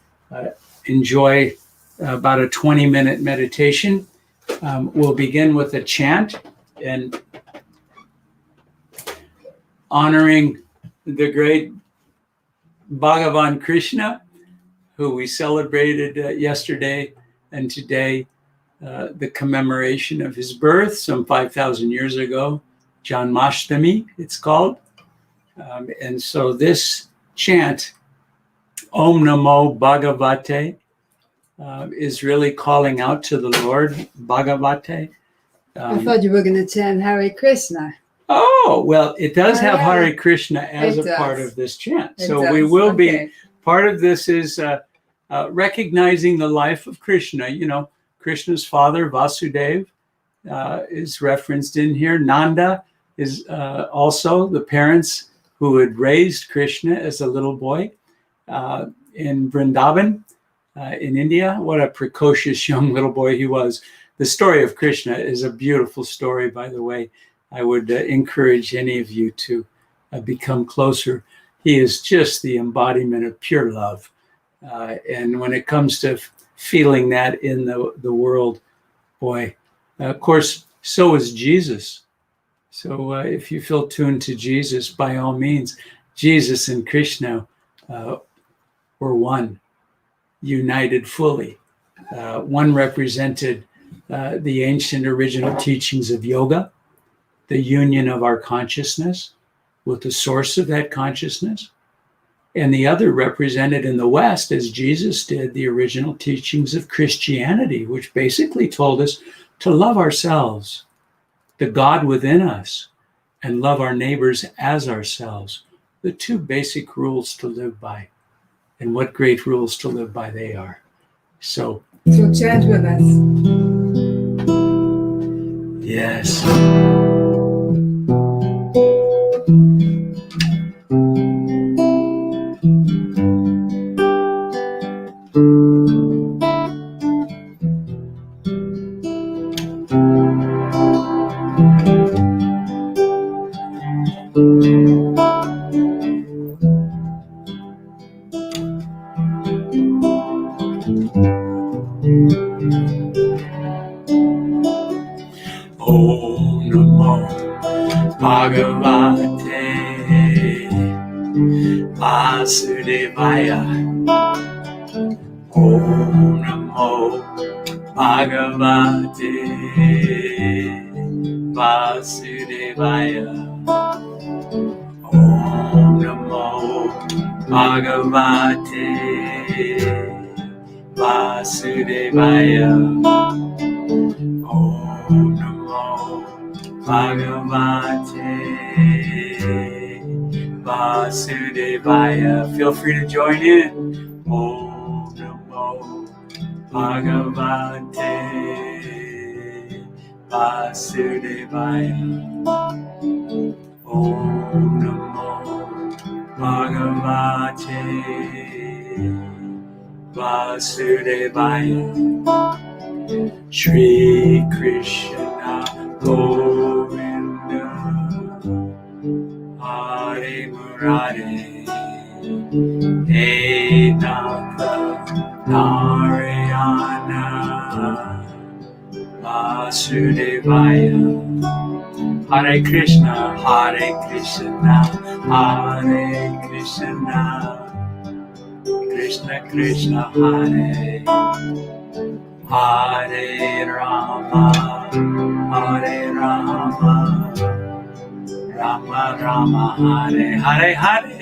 enjoy about a 20-minute meditation. We'll begin with a chant and honoring the great Bhagavan Krishna, who we celebrated yesterday and today, the commemoration of his birth some 5,000 years ago, Janmasthani, it's called. And so this chant, Om Namo Bhagavate, is really calling out to the Lord, Bhagavate. I thought you were going to chant Hare Krishna. Oh, well, it does have yeah. Hare Krishna as It a part does. of this chant. It So does. we will Okay. be, part of this is recognizing the life of Krishna. You know, Krishna's father, Vasudeva, is referenced in here. Nanda is also the parents who had raised Krishna as a little boy in Vrindavan. In India. What a precocious young little boy he was. The story of Krishna is a beautiful story, by the way. I would encourage any of you to become closer. He is just the embodiment of pure love. And when it comes to feeling that in the world, boy, of course, so is Jesus. So if you feel tuned to Jesus, by all means, Jesus and Krishna were one. United fully. One represented the ancient original teachings of yoga, the union of our consciousness with the source of that consciousness. And the other represented in the West, as Jesus did, the original teachings of Christianity, which basically told us to love ourselves, the God within us, and love our neighbors as ourselves. The two basic rules to live by. And what great rules to live by they are. So chant with us. Yes. Om Namo Bhagavate Vasudevaya. Om Namo Bhagavate Vasudevaya. Om Namo Bhagavate Vasudevaya. Om Namo Bhagavate Vasudevaya. Feel free to join in. Om Namo Bhagavate Vasudevaya. Om Namo Bhagavate Vasudevaya Shri Krishna Govinda Hare Murare Eknath Narayana Vasudevaya Hare Krishna Hare Krishna Krishna Krishna Hare Hare Rama Hare Rama Rama Rama Hare Hare Hare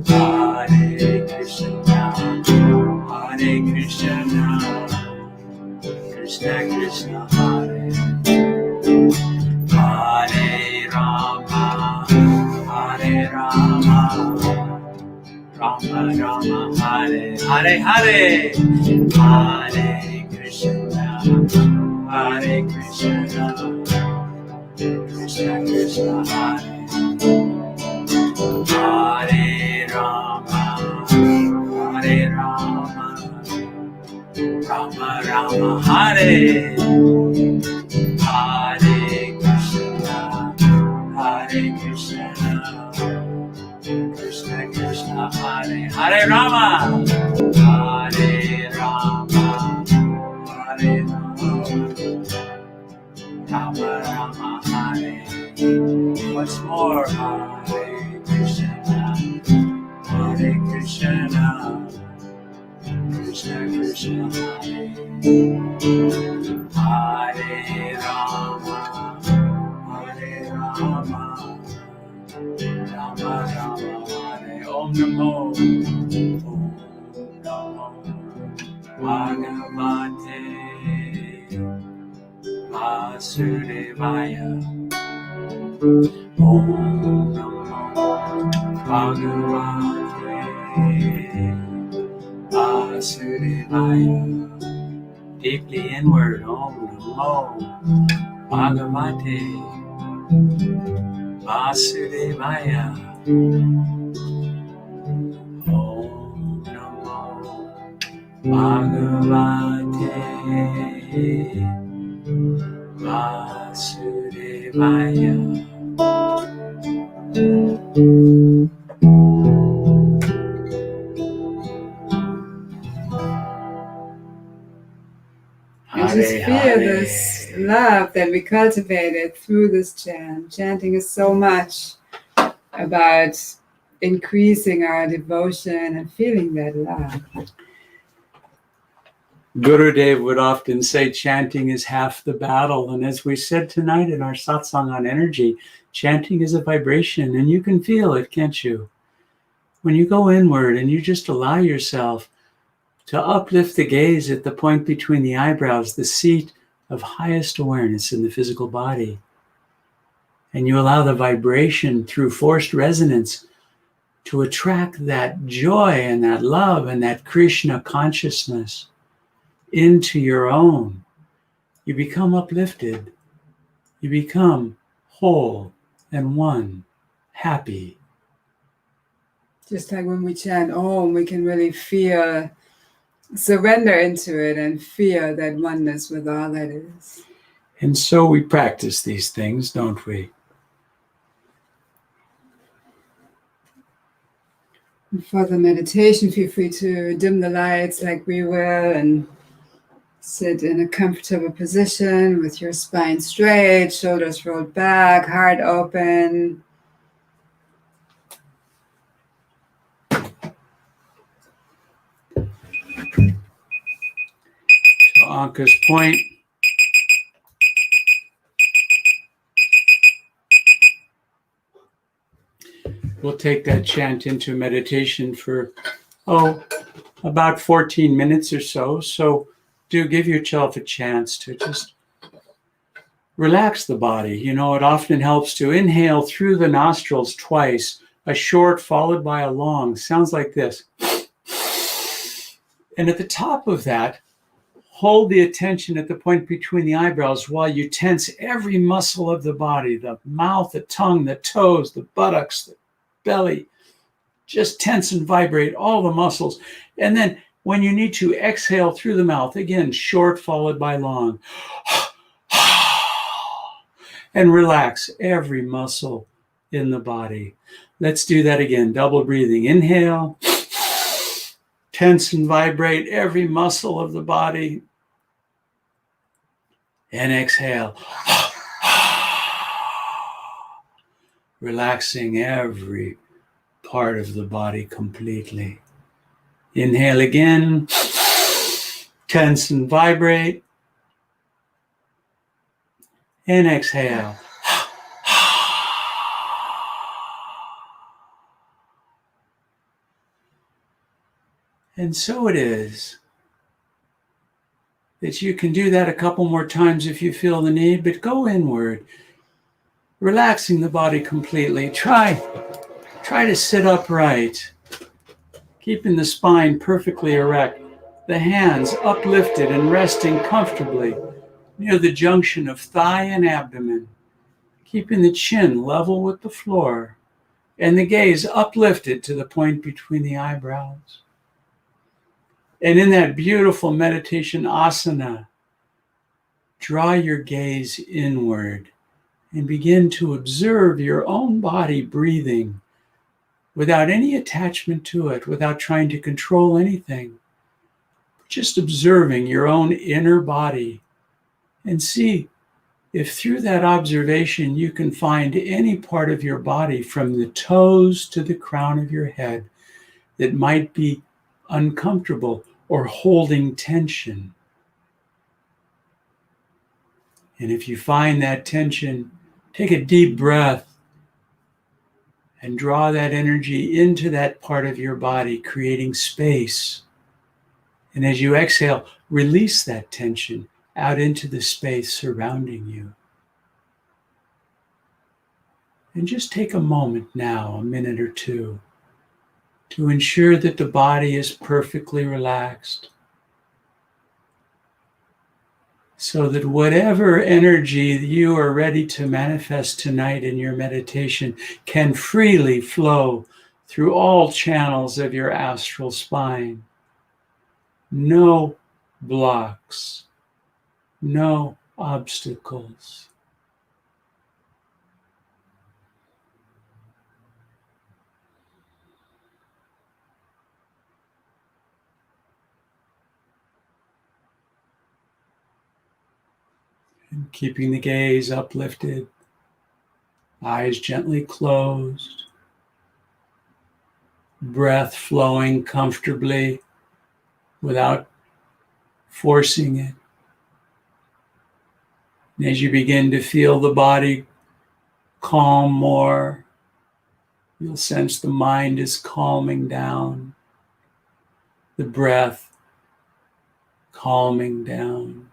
Hare Krishna Krishna Krishna Hare Hare Rama Hare Rama Rama Rama Hare Hare Hare Hare Krishna Krishna Krishna Hare Hare Rama Rama Rama Hare Hare Krishna Krishna Krishna Hare Hare Rama Hare Rama Rama Rama Hare. Once more, Hare Krishna Krishna Krishna Hare Hare Rama Rama Rama Hare. Om Namo Bhagavate Vasudevaya Om Namo Bhagavate Vasudevaya. Deeply inward. Om Namo Bhagavate Vasudevaya. Om Namo Bhagavate Vasudevaya. And just feel this love that we cultivated through this chant. Chanting is so much about increasing our devotion and feeling that love. Gurudev would often say chanting is half the battle. And as we said tonight in our satsang on energy, chanting is a vibration and you can feel it, can't you? When you go inward and you just allow yourself to uplift the gaze at the point between the eyebrows, the seat of highest awareness in the physical body. And you allow the vibration through forced resonance to attract that joy and that love and that Krishna consciousness into your own. You become uplifted. You become whole and one, happy. Just like when we chant Om, we can really feel, surrender into it and feel that oneness with all that is. And so we practice these things, don't we? And for the meditation, feel free to dim the lights like we will and sit in a comfortable position with your spine straight, shoulders rolled back, heart open. To Anke's point, we'll take that chant into meditation for, about 14 minutes or so. So do give yourself a chance to just relax the body. You know, it often helps to inhale through the nostrils twice, a short followed by a long. Sounds like this. And at the top of that, hold the attention at the point between the eyebrows while you tense every muscle of the body, the mouth, the tongue, the toes, the buttocks, the belly. Just tense and vibrate all the muscles. And then when you need to, exhale through the mouth. Again, short followed by long. And relax every muscle in the body. Let's do that again. Double breathing. Inhale. Tense and vibrate every muscle of the body. And exhale. Relaxing every part of the body completely. Inhale again. Tense and vibrate. And exhale. And so it is that you can do that a couple more times if you feel the need, but go inward, relaxing the body completely. Try to sit upright, keeping the spine perfectly erect, the hands uplifted and resting comfortably near the junction of thigh and abdomen, keeping the chin level with the floor and the gaze uplifted to the point between the eyebrows. And in that beautiful meditation asana, draw your gaze inward and begin to observe your own body breathing without any attachment to it, without trying to control anything. Just observing your own inner body, and see if through that observation you can find any part of your body from the toes to the crown of your head that might be uncomfortable or holding tension. And if you find that tension, take a deep breath and draw that energy into that part of your body, creating space. And as you exhale, release that tension out into the space surrounding you. And just take a moment now, a minute or two, to ensure that the body is perfectly relaxed, so that whatever energy you are ready to manifest tonight in your meditation can freely flow through all channels of your astral spine. No blocks, no obstacles. And keeping the gaze uplifted, eyes gently closed, breath flowing comfortably without forcing it. And as you begin to feel the body calm more, you'll sense the mind is calming down, the breath calming down.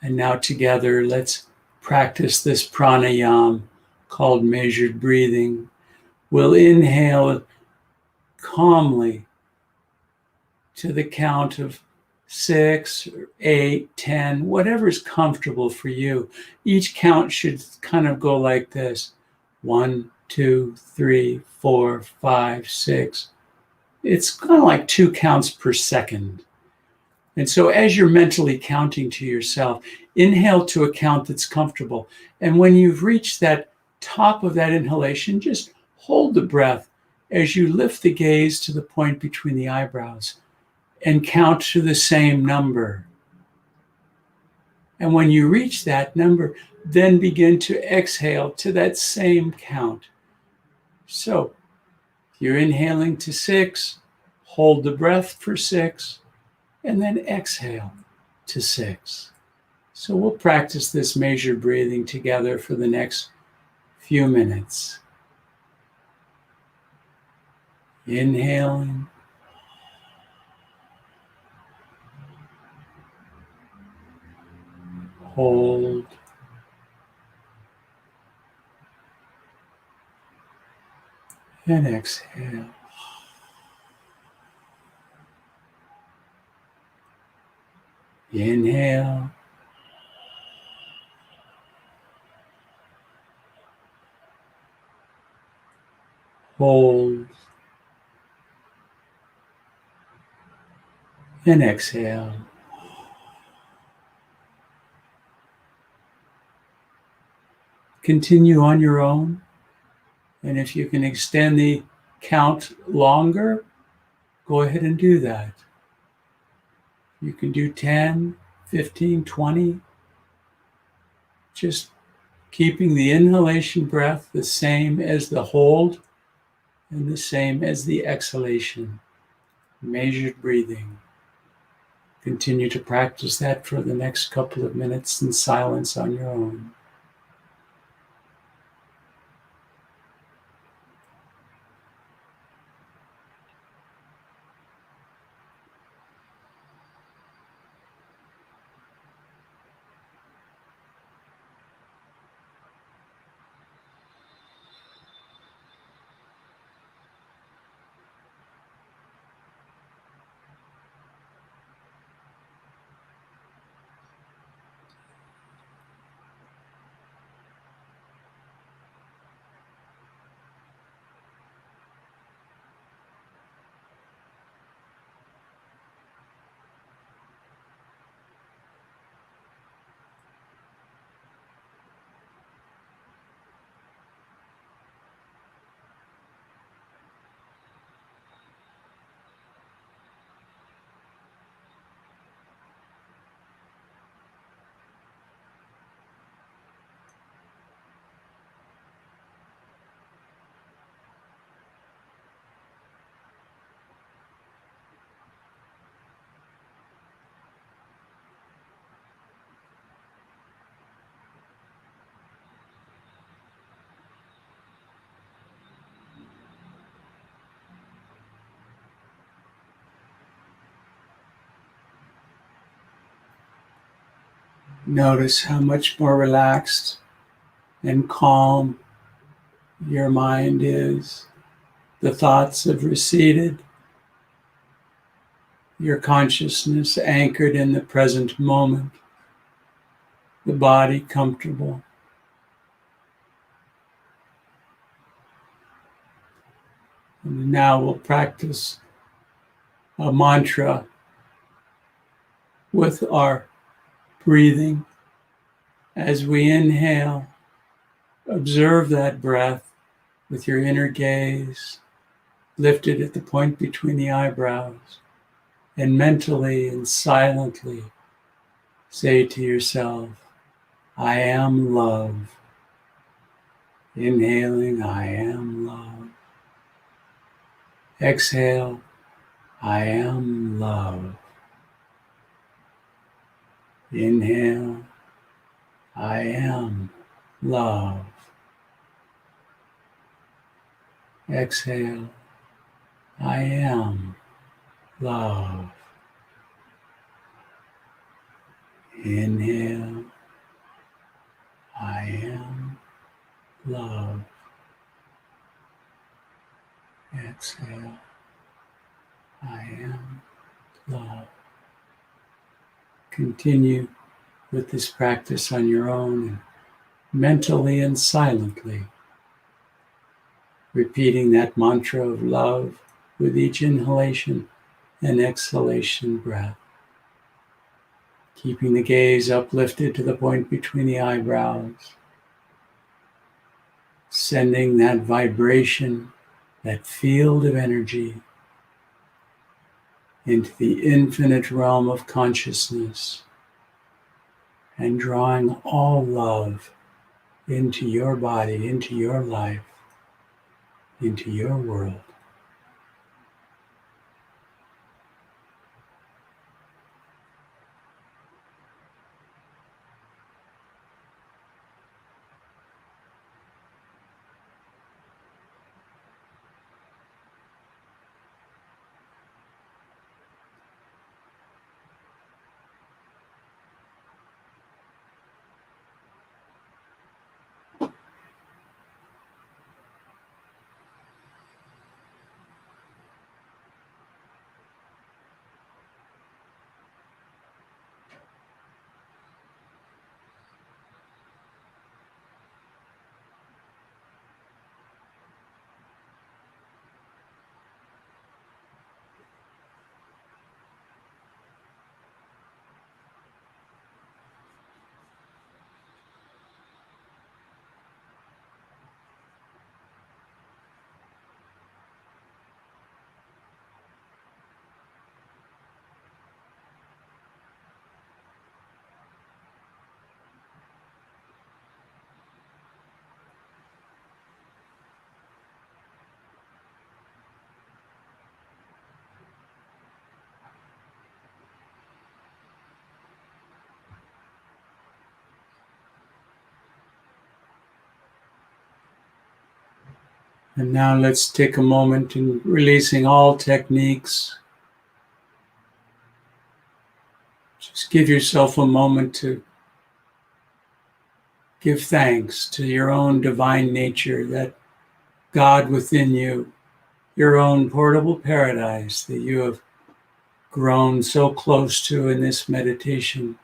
And now together, let's practice this pranayama called measured breathing. We'll inhale calmly to the count of 6 or 8, 10, whatever's comfortable for you. Each count should kind of go like this: 1, 2, 3, 4, 5, 6. It's kind of like 2 counts per second. And so as you're mentally counting to yourself, inhale to a count that's comfortable. And when you've reached that top of that inhalation, just hold the breath as you lift the gaze to the point between the eyebrows and count to the same number. And when you reach that number, then begin to exhale to that same count. So if you're inhaling to 6, hold the breath for 6, and then exhale to 6. So we'll practice this measured breathing together for the next few minutes. Inhaling. Hold. And exhale. Inhale. Hold. And exhale. Continue on your own. And if you can extend the count longer, go ahead and do that. You can do 10, 15, 20. Just keeping the inhalation breath the same as the hold and the same as the exhalation. Measured breathing. Continue to practice that for the next couple of minutes in silence on your own. Notice how much more relaxed and calm your mind is. The thoughts have receded. Your consciousness anchored in the present moment. The body comfortable. And now we'll practice a mantra with our breathing. As we inhale, observe that breath with your inner gaze lifted at the point between the eyebrows, and mentally and silently say to yourself, I am love. Inhaling, I am love. Exhale, I am love. Inhale, I am love. Exhale, I am love. Inhale, I am love. Exhale, I am love. Continue with this practice on your own, and mentally and silently, repeating that mantra of love with each inhalation and exhalation breath. Keeping the gaze uplifted to the point between the eyebrows, sending that vibration, that field of energy into the infinite realm of consciousness, and drawing all love into your body, into your life, into your world. And now let's take a moment in releasing all techniques. Just give yourself a moment to give thanks to your own divine nature, that God within you, your own portable paradise that you have grown so close to in this meditation.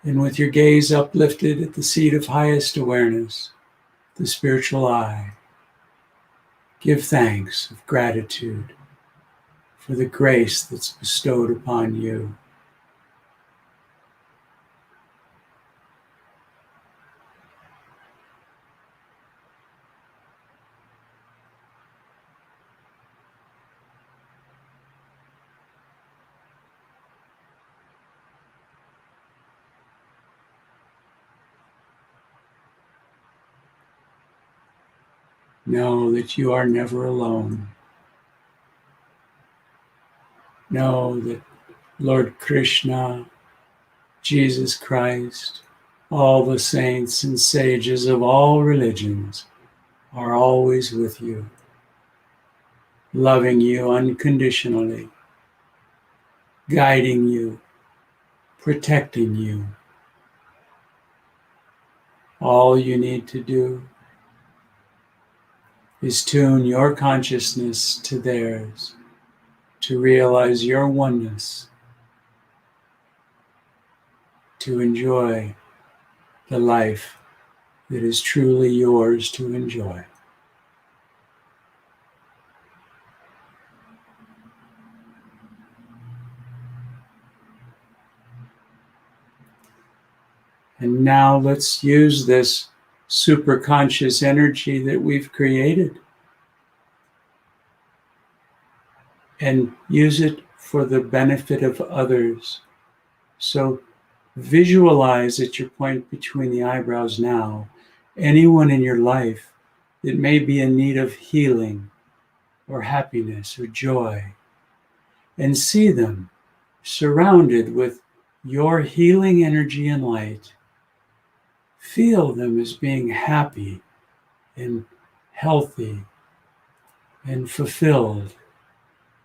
And with your gaze uplifted at the seat of highest awareness, the spiritual eye, give thanks of gratitude for the grace that's bestowed upon you. Know that you are never alone. Know that Lord Krishna, Jesus Christ, all the saints and sages of all religions are always with you, loving you unconditionally, guiding you, protecting you. All you need to do is tune your consciousness to theirs, to realize your oneness, to enjoy the life that is truly yours to enjoy. And now let's use this superconscious energy that we've created and use it for the benefit of others. So visualize at your point between the eyebrows now anyone in your life that may be in need of healing or happiness or joy, and see them surrounded with your healing energy and light. Feel them as being happy and healthy and fulfilled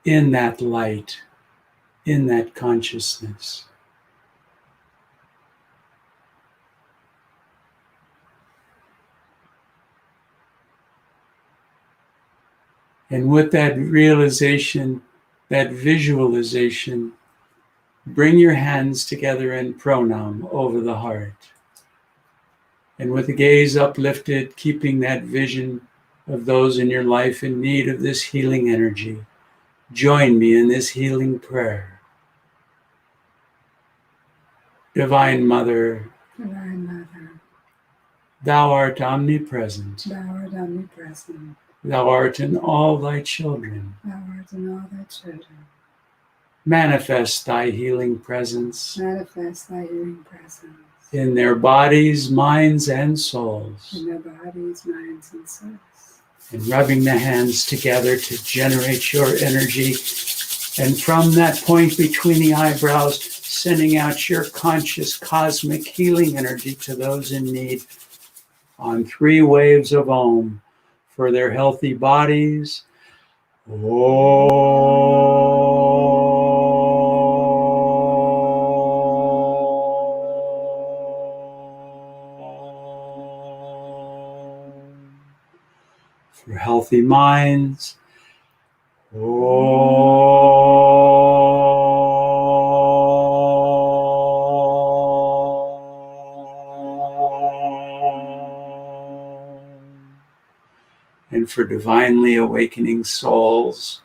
in that light, in that consciousness. And with that realization, that visualization, bring your hands together in pranayama over the heart. And with the gaze uplifted, keeping that vision of those in your life in need of this healing energy, join me in this healing prayer. Divine Mother, Thou art omnipresent. Thou art omnipresent. Thou art in all thy children. Thou art in all thy children. Manifest thy healing presence Manifest thy healing presence in their bodies, minds, and souls. in their bodies, minds, and souls. And rubbing the hands together to generate your energy. And from that point between the eyebrows, sending out your conscious cosmic healing energy to those in need on 3 waves of Om for their healthy bodies. For healthy minds. And for divinely awakening souls.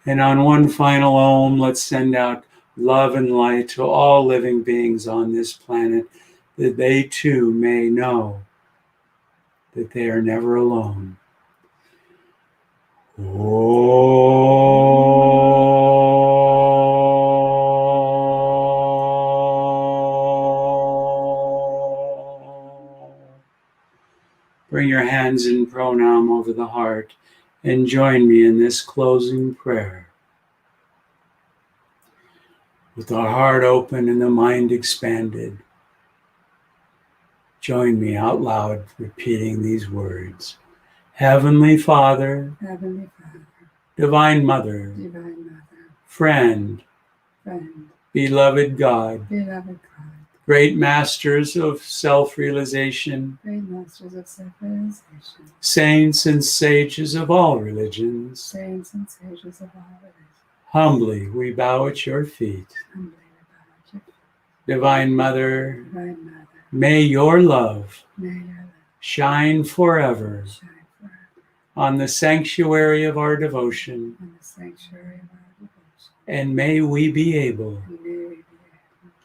And on one final Om, let's send out love and light to all living beings on this planet, that they too may know that they are never alone. Bring your hands in pranayama over the heart and join me in this closing prayer. With our heart open and the mind expanded, join me out loud repeating these words. Heavenly Father, Heavenly Father, Divine Mother, Divine Mother, Friend, Friend, Beloved God, Beloved God, Great Masters of Self-Realization, Great Masters of Self-Realization, Saints and Sages of all religions, Saints and Sages of all religions, humbly we bow at your feet. humbly we bow at your feet. Divine Mother, Divine Mother, may your love may your love shine forever shine forever on the sanctuary of our devotion, on the sanctuary of our devotion, and may we be able and may we be able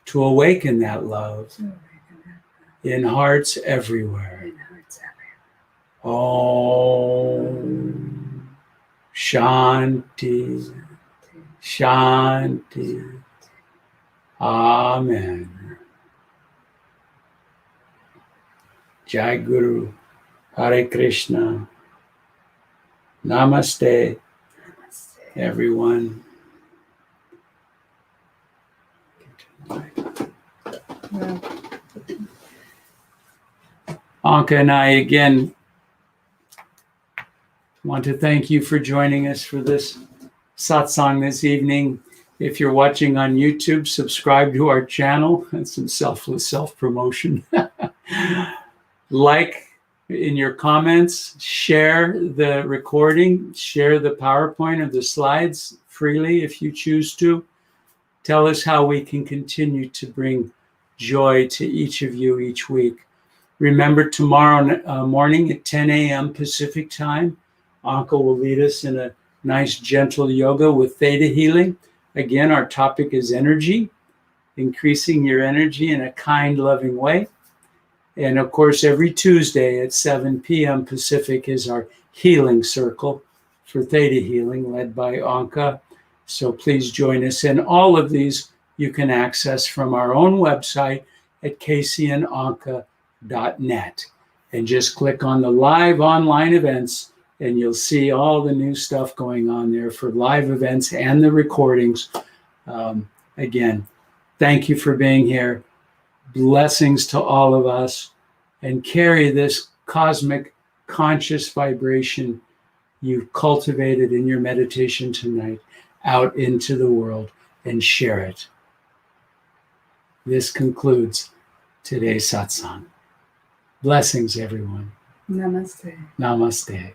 to awaken that love to awaken that love in hearts everywhere. in hearts everywhere. Om Shanti, Shanti. Amen. Jai Guru. Hare Krishna. Namaste, everyone. Well, Anke and I again want to thank you for joining us for this satsang this evening. If you're watching on YouTube, subscribe to our channel. That's some selfless self-promotion. Like in your comments, share the recording, share the PowerPoint of the slides freely if you choose to. Tell us how we can continue to bring joy to each of you each week. Remember, tomorrow morning at 10 a.m. Pacific time, Anke will lead us in a nice gentle yoga with theta healing. Again, our topic is energy, increasing your energy in a kind, loving way. And of course, every Tuesday at 7 p.m. Pacific is our healing circle for theta healing led by Anke. So please join us. And all of these you can access from our own website at caseyandonka.net. And just click on the live online events and you'll see all the new stuff going on there for live events and the recordings. Again, thank you for being here. Blessings to all of us, and carry this cosmic conscious vibration you've cultivated in your meditation tonight out into the world and share it. This concludes today's satsang. Blessings, everyone. namaste. Namaste.